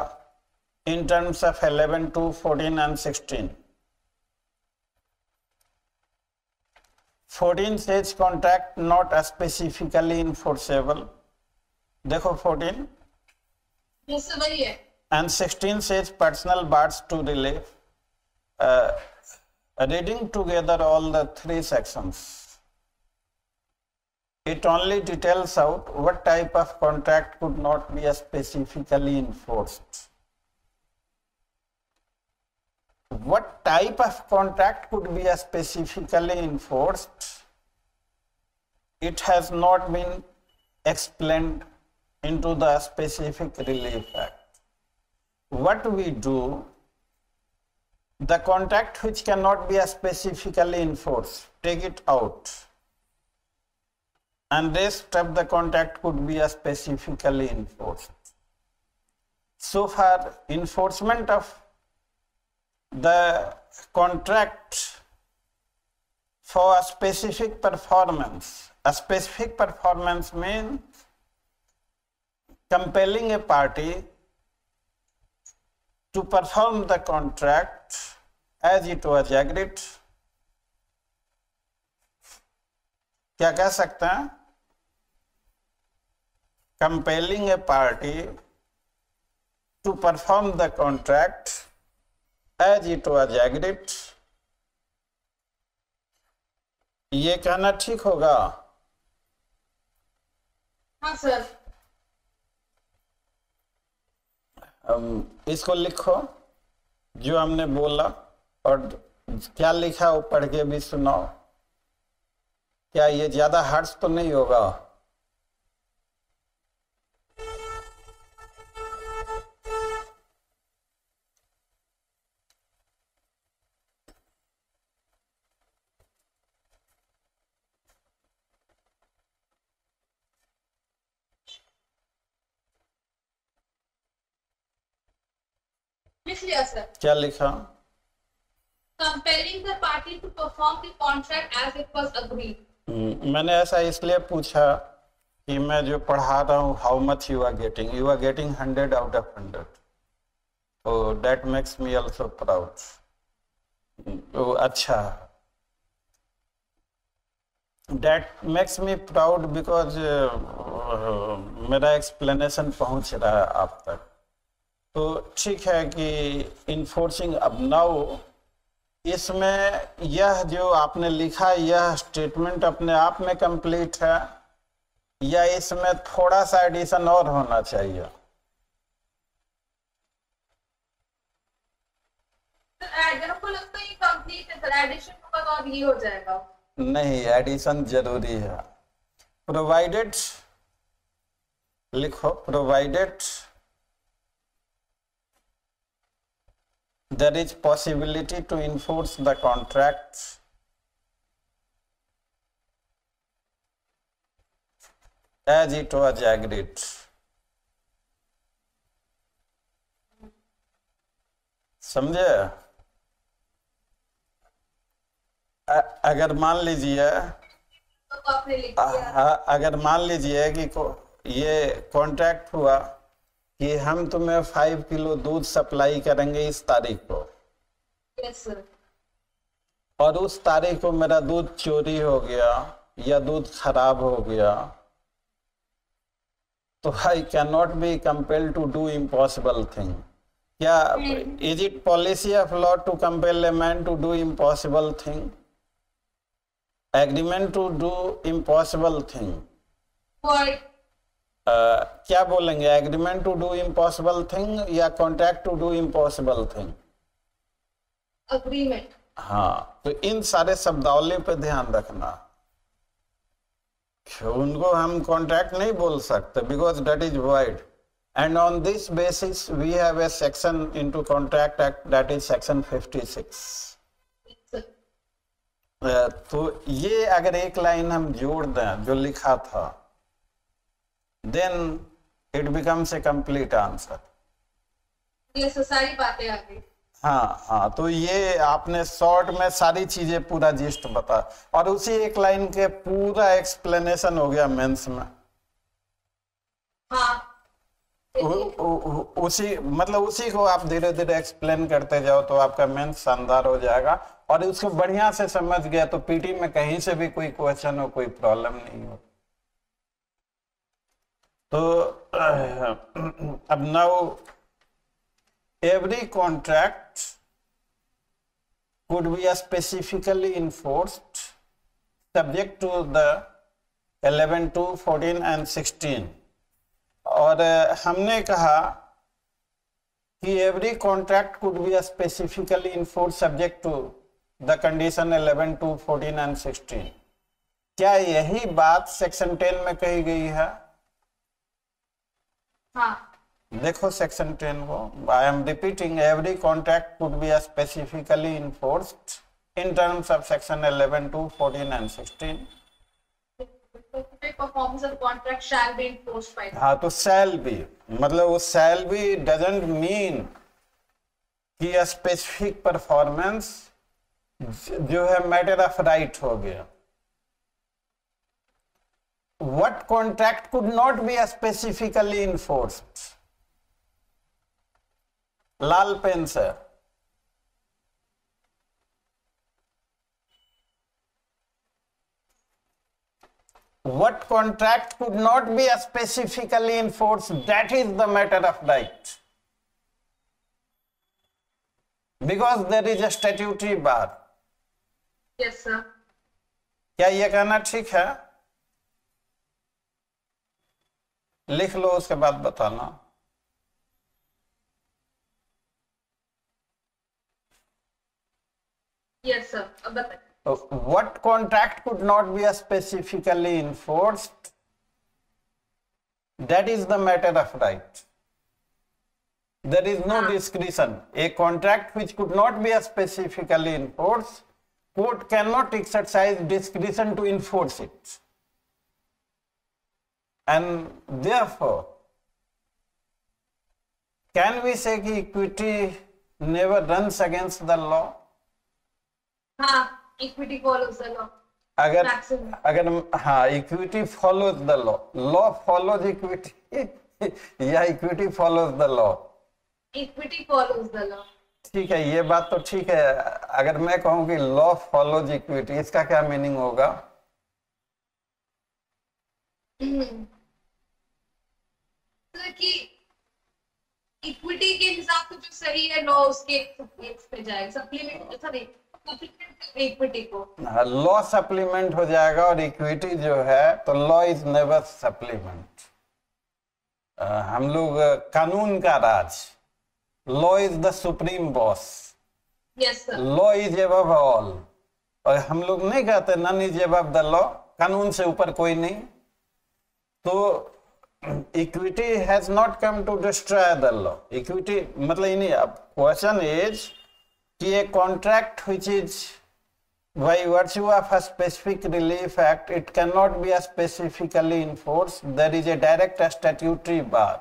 इन terms of 11 to 14 and 16. 14 says contract not specifically enforceable. देखो 14. Yes, sir, वही है. And 16 says personal bars to relief. Reading together all the three sections, it only details out what type of contract could not be specifically enforced. What type of contract could be specifically enforced? It has not been explained into the Specific Relief Act. What we do, the contract which cannot be specifically enforced, take it out, and rest of the contract could be specifically enforced. So far, enforcement of the contract for a specific performance. A specific performance means compelling a party to perform the contract as it was agreed, क्या कह सकते हैं? Compelling a party to perform the contract as it was agreed, ये कहना ठीक होगा? हाँ सर। इसको लिखो जो हमने बोला, और क्या लिखा वो पढ़ के भी सुनाओ। क्या ये ज्यादा हार्श तो नहीं होगा? लिख लिया सर। क्या लिखा? Compelling the party to perform the contract as it was agreed. मैंने ऐसा इसलिए पूछा कि मैं जो पढ़ा रहा हूँ, how much you are getting, 100 out of 100, तो that makes me also proud. तो अच्छा, that makes me proud because मेरा एक्सप्लेनेशन पहुंच रहा है आप तक। तो ठीक है कि इन्फोर्सिंग अब नाउ, इसमें यह जो आपने लिखा, यह स्टेटमेंट अपने आप में कंप्लीट है या इसमें थोड़ा सा एडिशन और होना चाहिए? को लगता है ये कंप्लीट है सर, एडिशन होगा तो और ये हो जाएगा। नहीं, एडिशन जरूरी है। प्रोवाइडेड लिखो, provided there is possibility to enforce the contract as it was agreed. समझे? अगर मान लीजिए, अगर मान लीजिए कि ये कॉन्ट्रैक्ट हुआ कि हम तुम्हें 5 किलो दूध सप्लाई करेंगे इस तारीख को, यस सर, और उस तारीख को मेरा दूध चोरी हो गया या दूध खराब हो गया, तो I can not be compelled to do impossible thing. क्या is it policy of law to compel a man to do impossible thing? Agreement to do impossible thing, क्या बोलेंगे? Agreement to do impossible thing या contract to do impossible thing? Agreement. हाँ, तो इन सारे शब्दावली पे ध्यान रखना। उनको हम कॉन्ट्रैक्ट नहीं बोल सकते because that is void, and on this basis we have a section into contract act, that is section 56। तो ये अगर एक लाइन हम जोड़ दें जो लिखा था, then it becomes a complete answer. ये सारी बातें आ गई। हाँ, तो ये आपने शॉर्ट में सारी चीजें पूरा जिस्ट बता, और उसी एक लाइन के पूरा एक्सप्लेनेशन हो गया मेंस में। हाँ, उसी मतलब उसी को आप धीरे धीरे एक्सप्लेन करते जाओ तो आपका मेंस शानदार हो जाएगा, और उसको बढ़िया से समझ गया तो पीटी में कहीं से भी कोई क्वेश्चन हो, कोई प्रॉब्लम नहीं हो। तो अब now every contract could be specifically enforced subject to the 11, 2, 14 and 16, और हमने कहा कि every contract could be specifically enforced subject to the condition 11, 2, 14 and 16। क्या यही बात सेक्शन 10 में कही गई है? हाँ, देखो सेक्शन 10 को, I am repeating, every contract could be specifically enforced in terms of section 11, 2, 14 and 16। Performance of contract shall be enforced by. हाँ, तो शैल बी मतलब वो शैल बी डजंट मीन कि स्पेसिफिक परफॉर्मेंस जो है मैटर ऑफ राइट हो गया। what contract could not be specifically enforced? लाल पेन से what contract could not be specifically enforced? That is the matter of right. Because there is a statutory bar. Yes, sir. क्या ये कहना ठीक है? लिख लो, उसके बाद बताना. Yes, sir. अब बताइए. What contract could not be specifically enforced? That is the matter of right. There is no discretion. A contract which could not be specifically enforced, court cannot exercise discretion to enforce it. And therefore, can we say that equity never runs against the law? हाँ, equity follows the law. अगर Maximum. अगर हाँ, equity follows the law, law follows equity या equity follows the law. Equity follows the law. ठीक है, ये बात तो ठीक है. अगर मैं कहूँ कि लॉ फॉलोज इक्विटी, इसका क्या मीनिंग होगा? तो कि इक्विटी के हिसाब से जो सही है लॉ उसके पे जाएगा. सप्लीमेंट सॉरी इक्विटी को लॉ सप्लीमेंट हो जाएगा और इक्विटी जो है तो लॉ इज नेवर सप्लीमेंट. हम लोग कानून का राज, law is the supreme boss. Yes sir. Law is above all. और हम लोग नहीं कहते none is above the law, कानून से ऊपर कोई नहीं. तो equity has not come to destroy the law. Equity मतलब ही नहीं. अब क्वेश्चन इज कि a contract which is by virtue of a specific relief act, it cannot be specifically enforced. There is a direct statutory bar.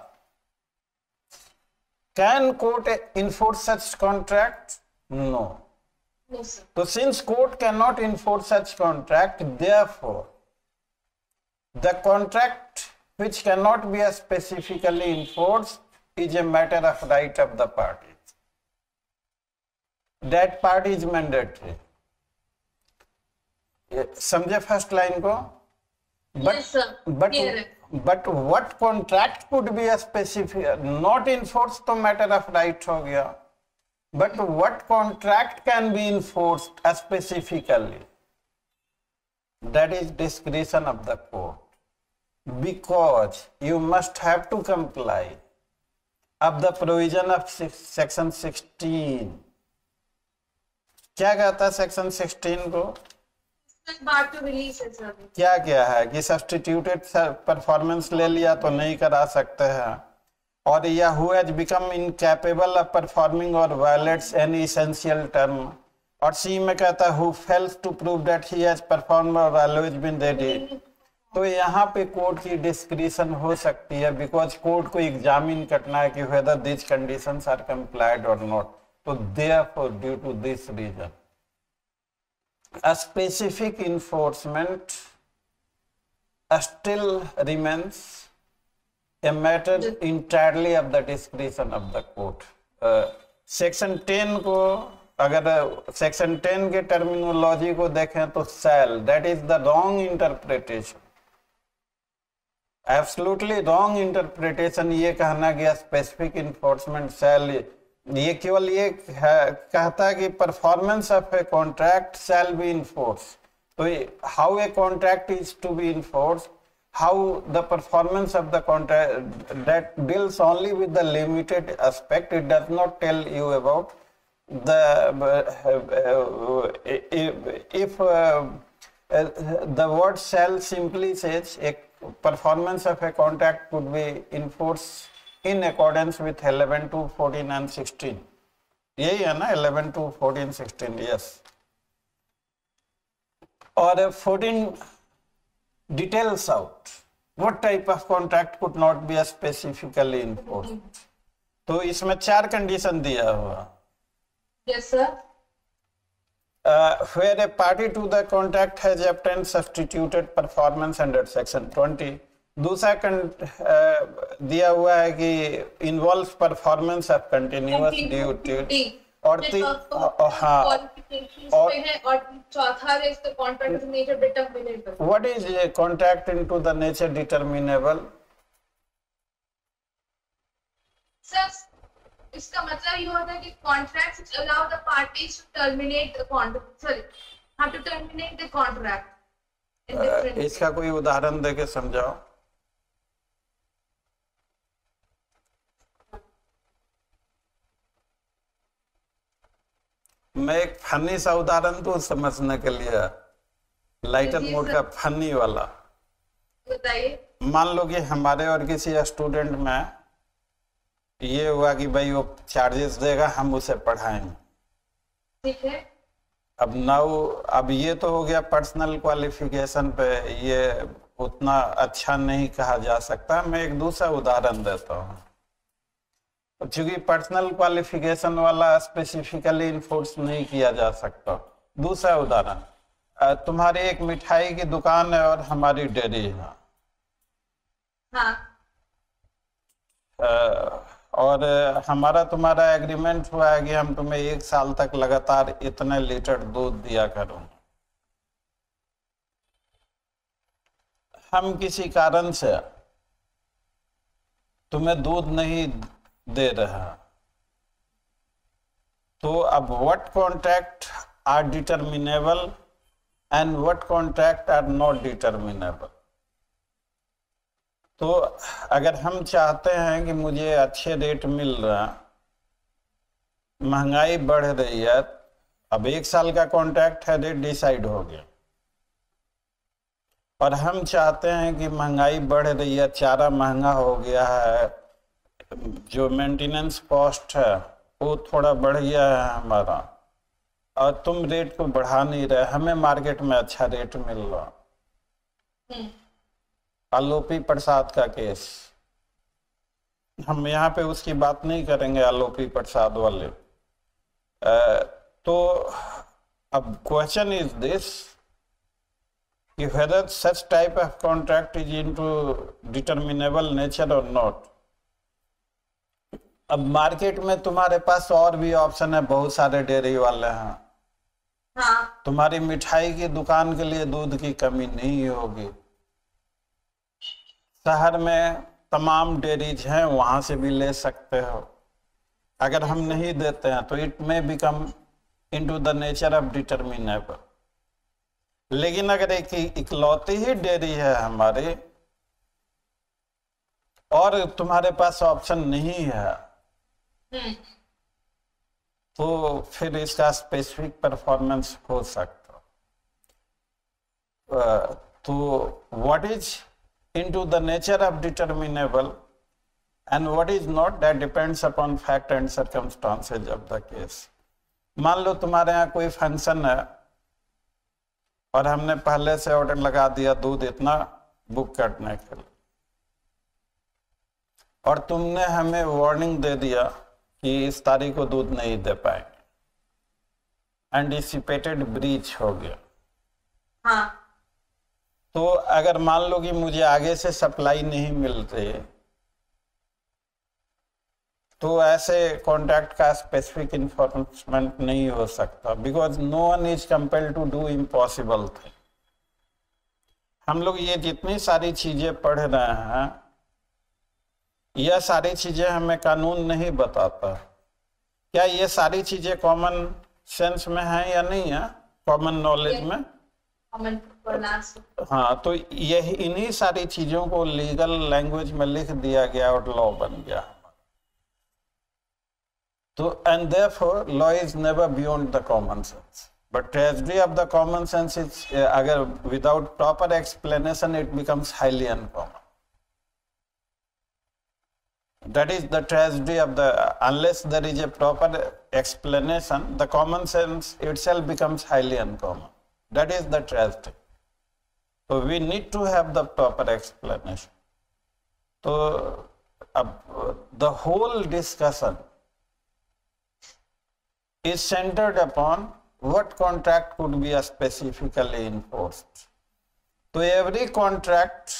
Can court enforce such contract? No. No, sir. So since court cannot enforce such contract, therefore the contract which cannot be specifically enforced is a matter of right of the parties. That part is mandatory. समझे फर्स्ट लाइन को? Yes, sir. Clear है. But what contract could be a specific, not enforced तो matter of right हो गया. But what contract can be enforced specifically? That is discretion of the court. Because you must have to comply of the provision of section 16. क्या कहता है सेक्शन 16 को? बार टू रिलीज है सर. क्या क्या है कि सब्स्टिट्यूटेड परफॉर्मेंस ले लिया तो नहीं करा सकते हैं, और या who has become incapable of performing और वायलेट्स एनी एसेंशियल टर्म. और सी में कहता है who fails to prove that he has performed और ऑलवेज बीन रेडी. तो यहाँ पे कोर्ट की डिस्क्रिशन हो सकती है, बिकॉज कोर्ट को एग्जामिन करना है कि whether this conditions are complied और not. So therefore, due to this reason, a specific enforcement still remains a matter entirely of the discretion of the court. Section 10 को अगर सेक्शन 10 के टर्मिनोलॉजी को देखें तो shall, that is the wrong interpretation, absolutely wrong interpretation. ये कहना गया specific enforcement shall, ये केवल ये कहता है कि performance of a contract shall be enforce. तो how a contract is to be enforce, how the performance of the contract, that deals only with the limited aspect. It does not tell you about if the word shall simply says a performance of a contract could be enforced in accordance with 11 to 14 and 16. यही है ना 11 to 14 16. yes. और 14 details out what type of contract could not be specifically enforced. तो इसमें 4 कंडीशन दिया हुआ. Yes, sir. where a party to the contract has obtained substituted performance under section 20. दूसरा दिया हुआ है कि involve performance of continuous duty और चौथा is the contract is nature determinable. What is a contract into the nature determinable? Sir, इसका मतलब ये होता है कि contracts which allow the parties to terminate the contract. Sorry, have to terminate the contract. इसका कोई उदाहरण देके समझाओ. मैं एक फनी सा उदाहरण दूं समझने के लिए, लाइटर मोड का फनी वाला. बताइए. मान लो कि हमारे और किसी स्टूडेंट में ये हुआ कि भाई वो चार्जेस देगा, हम उसे पढ़ाएंगे. ठीक है. अब ये तो हो गया पर्सनल क्वालिफिकेशन पे, ये उतना अच्छा नहीं कहा जा सकता. मैं एक दूसरा उदाहरण देता हूँ. चूंकि पर्सनल क्वालिफिकेशन वाला स्पेसिफिकली इन्फोर्स नहीं किया जा सकता. दूसरा उदाहरण, तुम्हारी एक मिठाई की दुकान है और हमारी डेयरी है. हाँ. और हमारा तुम्हारा एग्रीमेंट हुआ है कि हम तुम्हें 1 साल तक लगातार इतने लीटर दूध दिया करूंगे. हम किसी कारण से तुम्हें दूध नहीं दे रहा, तो अब what contract are determinable and what contract are not determinable. तो अगर हम चाहते हैं कि मुझे अच्छे रेट मिल रहा, महंगाई बढ़ रही है, अब 1 साल का कॉन्ट्रैक्ट है, रेट डिसाइड हो गया, और हम चाहते हैं कि महंगाई बढ़ रही है, चारा महंगा हो गया है, जो मेंटेनेंस कॉस्ट है वो थोड़ा बढ़ गया है हमारा, और तुम रेट को बढ़ा नहीं रहे, हमें मार्केट में अच्छा रेट मिल रहा. आलोपी प्रसाद का केस, हम यहाँ पे उसकी बात नहीं करेंगे, आलोपी प्रसाद वाले. तो अब क्वेश्चन इज दिस कि whether such type of contract is into determinable nature or not. अब मार्केट में तुम्हारे पास और भी ऑप्शन है, बहुत सारे डेयरी वाले हैं. हाँ. तुम्हारी मिठाई की दुकान के लिए दूध की कमी नहीं होगी. शहर में तमाम डेयरीज हैं, वहां से भी ले सकते हो. अगर हम नहीं देते हैं तो it may become into the nature of determinable. लेकिन अगर एक इकलौती ही डेयरी है हमारी और तुम्हारे पास ऑप्शन नहीं है, तो फिर इसका स्पेसिफिक परफॉर्मेंस हो सकता. तो what is into the nature of determinable and what is not, that depends upon fact and circumstances of the case. मान लो तुम्हारे यहाँ कोई फंक्शन है और हमने पहले से ऑर्डर लगा दिया दूध इतना बुक करने के लिए, और तुमने हमें वार्निंग दे दिया कि इस तारीख को दूध नहीं दे पाएंगे, एंटिसिपेटेड ब्रीच हो गया. हाँ. तो अगर मान लो कि मुझे आगे से सप्लाई नहीं मिल रही, तो ऐसे कॉन्ट्रैक्ट का स्पेसिफिक इन्फोर्समेंट नहीं हो सकता, because no one is compelled to do impossible thing. हम लोग ये जितनी सारी चीजें पढ़ रहे हैं, यह सारी चीजें हमें कानून नहीं बताता. क्या ये सारी चीजें कॉमन सेंस में है या नहीं है, कॉमन नॉलेज में? हाँ, तो यही इन्हीं सारी चीजों को लीगल लैंग्वेज में लिख दिया गया और लॉ बन गया. तो and therefore law is never beyond the common sense, but tragedy of the common sense is अगर without proper explanation it becomes highly uncommon. That is the tragedy of the, unless there is a proper explanation, the common sense itself becomes highly uncommon. That is the tragedy. So we need to have the proper explanation. So the whole discussion is centered upon what contract could be specifically enforced? So every contract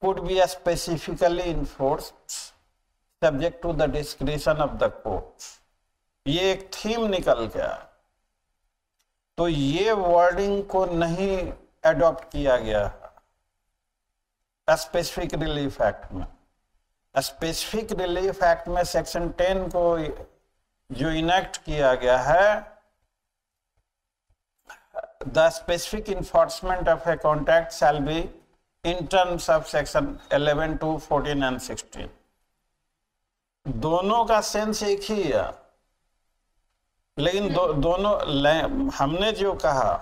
could be specifically enforced subject to the discretion of the court. ये एक थीम निकल गया, तो ये वर्डिंग को नहीं अडॉप्ट किया गया स्पेसिफिक रिलीफ एक्ट में। स्पेसिफिक रिलीफ एक्ट में सेक्शन 10 को जो इनेक्ट किया गया है, the specific enforcement of a contract shall be in terms of section 11 to 14 and 16। दोनों का सेंस एक ही है, लेकिन दोनों हमने जो कहा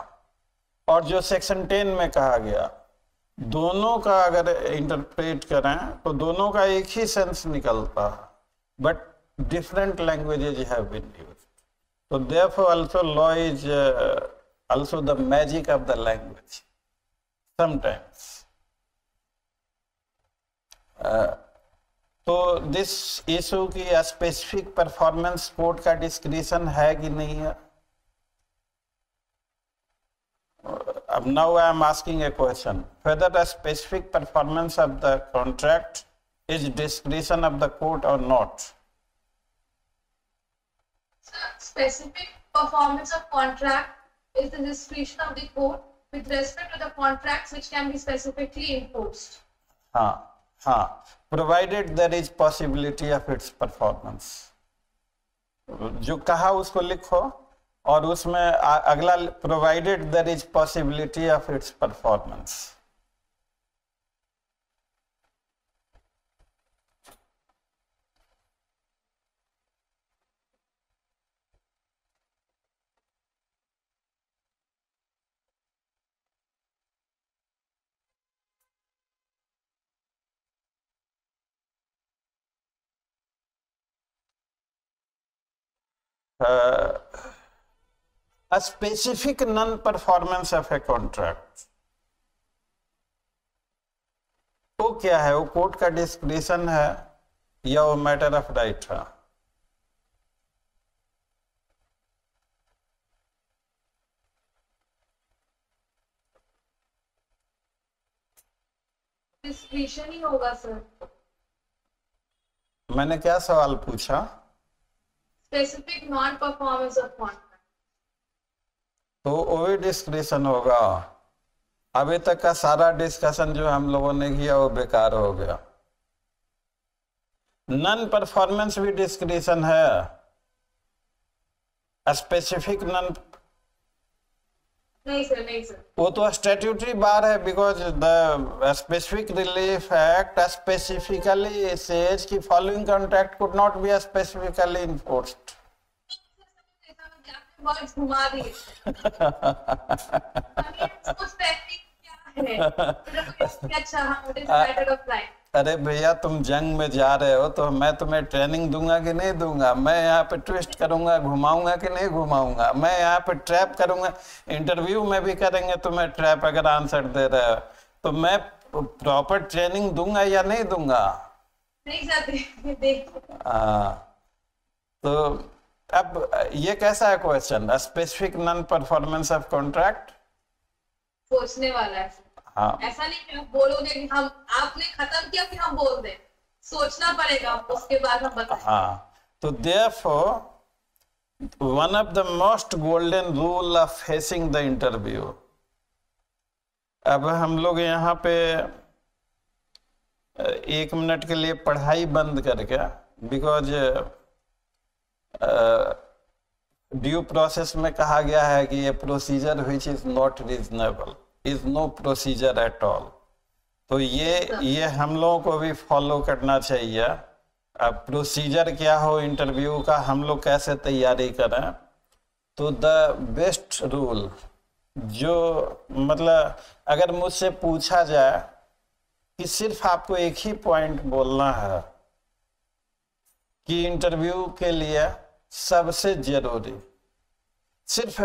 और जो सेक्शन 10 में कहा गया, दोनों का अगर इंटरप्रेट करें तो दोनों का एक ही सेंस निकलता है, but different languages have been used. तो therefore also law is also the magic of the language sometimes. तो दिस इशू की स्पेसिफिक परफॉर्मेंस कोर्ट का डिस्क्रिशन है कि नहीं है। Now I am asking a question, whether the specific performance of the contract is discretion of the court or not. Specific performance of contract is the discretion of the court with respect to the contracts which can be specifically enforced. हाँ, provided there is possibility of its performance. जो कहा उसको लिखो और उसमें अगला provided there is possibility of its performance. A specific non-performance of a contract, तो क्या है? वो कोर्ट का डिस्क्रिशन है या वो मैटर ऑफ राइट है? डिस्क्रिशन ही होगा सर। मैंने क्या सवाल पूछा? Specific non performance of contract, तो वो भी डिस्क्रिशन होगा। अभी तक का सारा डिस्कशन जो हम लोगों ने किया वो बेकार हो गया। नॉन परफॉर्मेंस भी डिस्क्रिशन है, स्पेसिफिक नॉन नहीं सर, नहीं सर, वो तो स्टैट्यूटरी बार है, because the specific relief act specifically says कि following contract could not be specifically enforced. Words घुमा दिए। अरे भैया, तुम जंग में जा रहे हो तो मैं तुम्हें ट्रेनिंग दूंगा कि नहीं दूंगा? मैं यहाँ पे ट्विस्ट करूंगा, घुमाऊंगा कि नहीं घुमाऊंगा? मैं यहाँ पे ट्रैप करूंगा। इंटरव्यू में भी करेंगे तुम्हें ट्रैप, अगर आंसर दे रहे हो तो मैं प्रॉपर ट्रेनिंग दूंगा या नहीं दूंगा? नहीं सर, तो अब ये कैसा है question? Specific non performance of contract सोचने वाला है। हाँ, ऐसा नहीं कि आप बोलोगे कि हम आपने खत्म किया कि हम बोल दें, सोचना पड़ेगा, उसके बाद हम बताएं। हाँ, तो therefore one of the most golden rule of facing the interview। अब हम लोग यहाँ पे 1 मिनट के लिए पढ़ाई बंद करके, बिकॉज ड्यू प्रोसेस में कहा गया है कि ये procedure which is not reasonable is no procedure at all. तो ये हम लोगों को भी फॉलो करना चाहिए। अब प्रोसीजर क्या हो इंटरव्यू का, हम लोग कैसे तैयारी करें, तो द बेस्ट रूल जो, मतलब अगर मुझसे पूछा जाए कि सिर्फ आपको एक ही पॉइंट बोलना है कि इंटरव्यू के लिए सबसे जरूरी, सिर्फ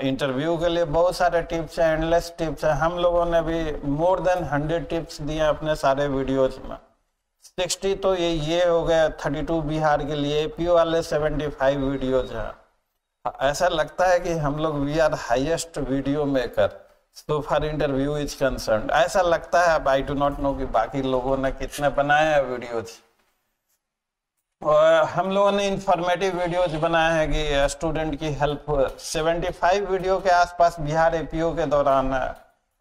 इंटरव्यू के लिए बहुत सारे टिप्स हैं, एंडलेस टिप्स हैं। हम लोगों ने भी मोर देन 100 टिप्स दिए अपने सारे वीडियोज में। 60 तो ये हो गया 32 बिहार के लिए, एपी वाले 75 वीडियोज हैं। ऐसा लगता है कि हम लोग we are highest video maker so far interview is concern, ऐसा लगता है। अब आई डू नॉट नो कि बाकी लोगों ने कितने बनाए हैं वीडियोज। और हम लोगों ने इंफॉर्मेटिव वीडियोज बनाए हैं कि स्टूडेंट की हेल्प। 75 वीडियो के आसपास बिहार एपीओ के दौरान है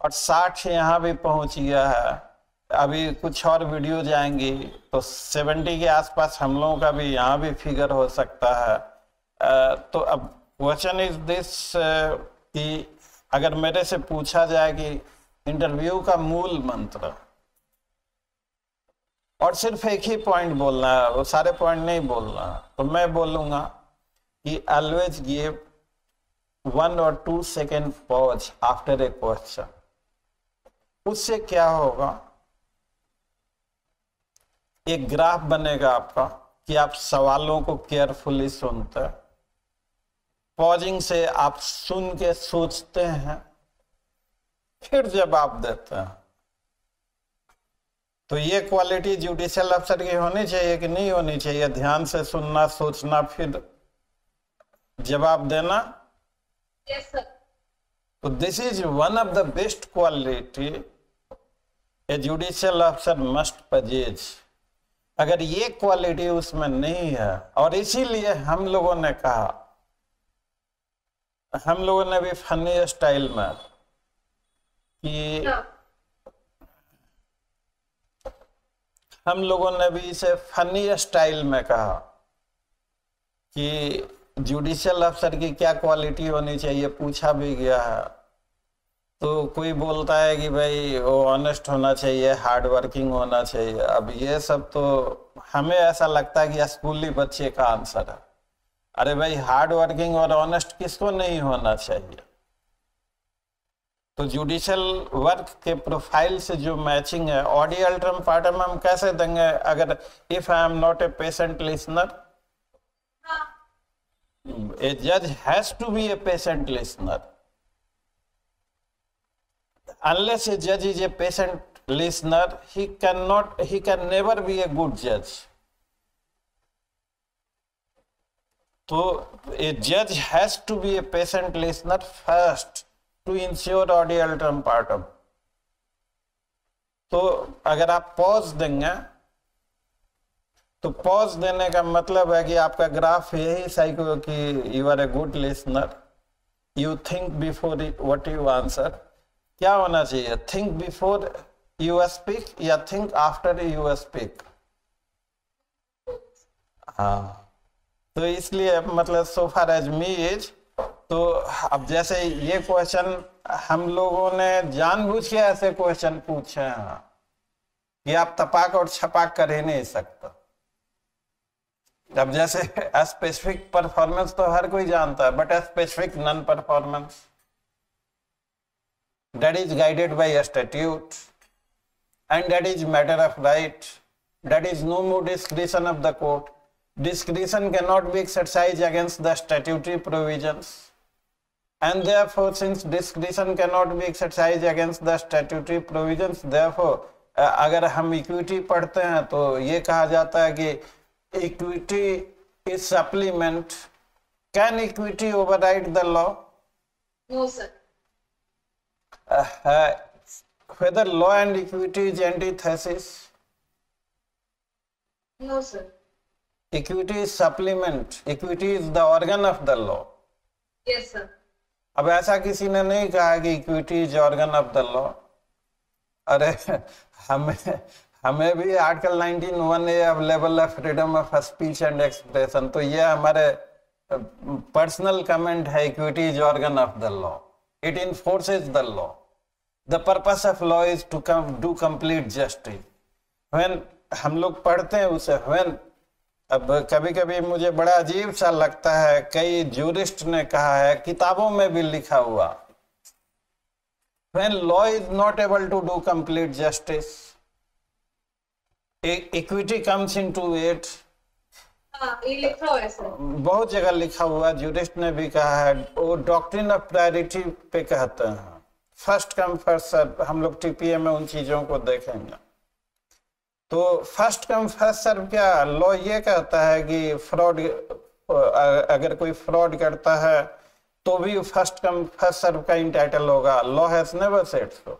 और 60 यहाँ भी पहुँच गया है। अभी कुछ और वीडियो जाएंगी तो 70 के आसपास हम लोगों का भी यहाँ भी फिगर हो सकता है। तो अब क्वेश्चन इज दिस कि अगर मेरे से पूछा जाए कि इंटरव्यू का मूल मंत्र, और सिर्फ एक ही पॉइंट बोलना है, वो सारे पॉइंट नहीं बोलना, तो मैं बोलूंगा कि always give 1 or 2 second pause after a question. उससे क्या होगा, एक ग्राफ बनेगा आपका कि आप सवालों को केयरफुली सुनते हैं। पॉजिंग से आप सुन के सोचते हैं, फिर जवाब देते हैं। तो ये क्वालिटी जुडिशियल अफसर की होनी चाहिए कि नहीं होनी चाहिए? ध्यान से सुनना, सोचना, फिर जवाब देना। Yes, sir. तो this is one of the best quality a judicial अफसर मस्ट पजेज। अगर ये क्वालिटी उसमें नहीं है, और इसीलिए हम लोगों ने कहा, हम लोगों ने भी फनी स्टाइल में कि हम लोगों ने भी इसे फनी स्टाइल में कहा कि जुडिशियल अफसर की क्या क्वालिटी होनी चाहिए, पूछा भी गया है। तो कोई बोलता है कि भाई वो ऑनेस्ट होना चाहिए, हार्ड वर्किंग होना चाहिए। अब ये सब तो हमें ऐसा लगता है कि स्कूली बच्चे का आंसर है। अरे भाई, हार्ड वर्किंग और ऑनेस्ट किसको नहीं होना चाहिए? तो जुडिशियल वर्क के प्रोफाइल से जो मैचिंग है, ऑडी अल्टरम पार्टम हम कैसे देंगे अगर if I am not a patient listener? A जज has to be a patient listener. Unless a judge is a patient listener, he can never be a good judge. So a judge has to be a patient listener first to ensure audi alteram partem. तो अगर आप पॉज देंगे, तो पॉज देने का मतलब है कि आपका ग्राफ यही साइको कि you are a good listener, you think before what you answer. क्या होना चाहिए? थिंक बिफोर यू स्पीक या थिंक आफ्टर यू स्पीक? हाँ, तो इसलिए मतलब सो फार एज मी इज, तो अब जैसे ये क्वेश्चन हम लोगों ने जानबूझ के ऐसे क्वेश्चन पूछे हैं कि आप तपाक और छपाक कर ही नहीं सकता। अब जैसे स्पेसिफिक परफॉर्मेंस तो हर कोई जानता है, but specific non performance that is guided by a statute and that is matter of right, that is no more discretion of the court. Discretion cannot be exercised against the statutory provisions, and therefore since discretion cannot be exercised against the statutory provisions, therefore अगर हम इक्विटी पढ़ते हैं तो ये कहा जाता है कि equity is supplement. Can equity override the law? No, sir. Whether law and equity is antithesis? No, sir. Equity is supplement. Equity is the organ of the law. Yes, sir. अब ऐसा किसी ने नहीं कहा कि equity is organ of the law. अरे हमें भी आर्टिकल 19(1) अवेलेबल है, freedom of speech and expression. तो ये हमारे पर्सनल कमेंट है, equity is organ of the law, it enforces the law. The purpose of law is to do complete justice. When हम लोग पढ़ते हैं उसे when, अब कभी कभी मुझे बड़ा अजीब सा लगता है, कई जूरिस्ट ने कहा है, किताबों में भी लिखा हुआ, when law is not able to do complete justice, equity comes into it. ये लिखा हुआ है सर, बहुत जगह लिखा हुआ, जूरिस्ट ने भी कहा है। वो डॉक्ट्रिन ऑफ प्रायोरिटी पे कहते हैं, फर्स्ट कम फर्स्ट सर्व। हम लोग टीपीए में उन चीजों को देखेंगे। तो फर्स्ट कम फर्स्ट सर्व क्या लॉ ये कहता है कि फ्रॉड अगर कोई फ्रॉड करता है तो भी फर्स्ट कम फर्स्ट सर्व का इंटाइटल होगा। Law has never said so.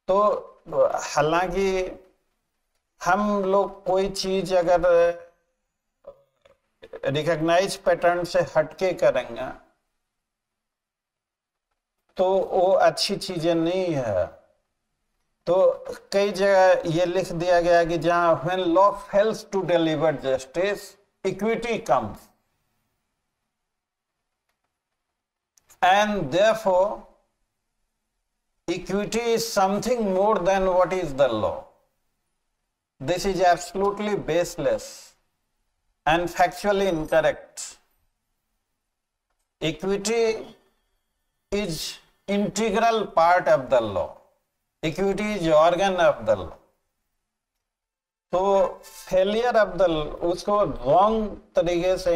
तो हालांकि हम लोग कोई चीज अगर रिकॉग्नाइज पैटर्न से हटके करेंगे तो वो अच्छी चीजें नहीं है। तो कई जगह ये लिख दिया गया कि जहां when law fails to deliver justice, equity comes, and therefore equity is something more than what is the law. This is absolutely baseless and factually incorrect. Equity is integral part of the law. Equity is organ of the law. तो फेलियर ऑफ द उसको रॉन्ग तरीके से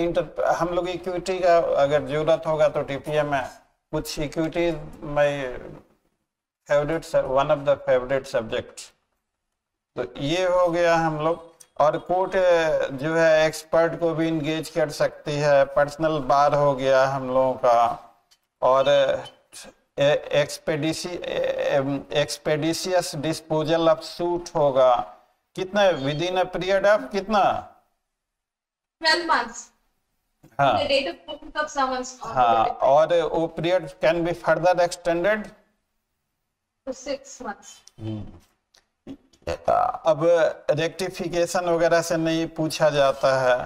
हम लोग इक्विटी का अगर जरूरत होगा तो टीपीए में कुछ equity my favourite one of the favourite subject. तो ये हो गया हम लोग। और कोर्ट जो है एक्सपर्ट को भी इंगेज कर सकती है, पर्सनल बार हो गया हम लोगों का, और एक्सपेडिशियस डिस्पोजल ऑफ सूट होगा। कितना with in a period of कितना 12 months। हाँ The date of booking of summons हाँ, और वो period can be further extended to 6 months। अब रेक्टिफिकेशन वगैरह से नहीं पूछा जाता है।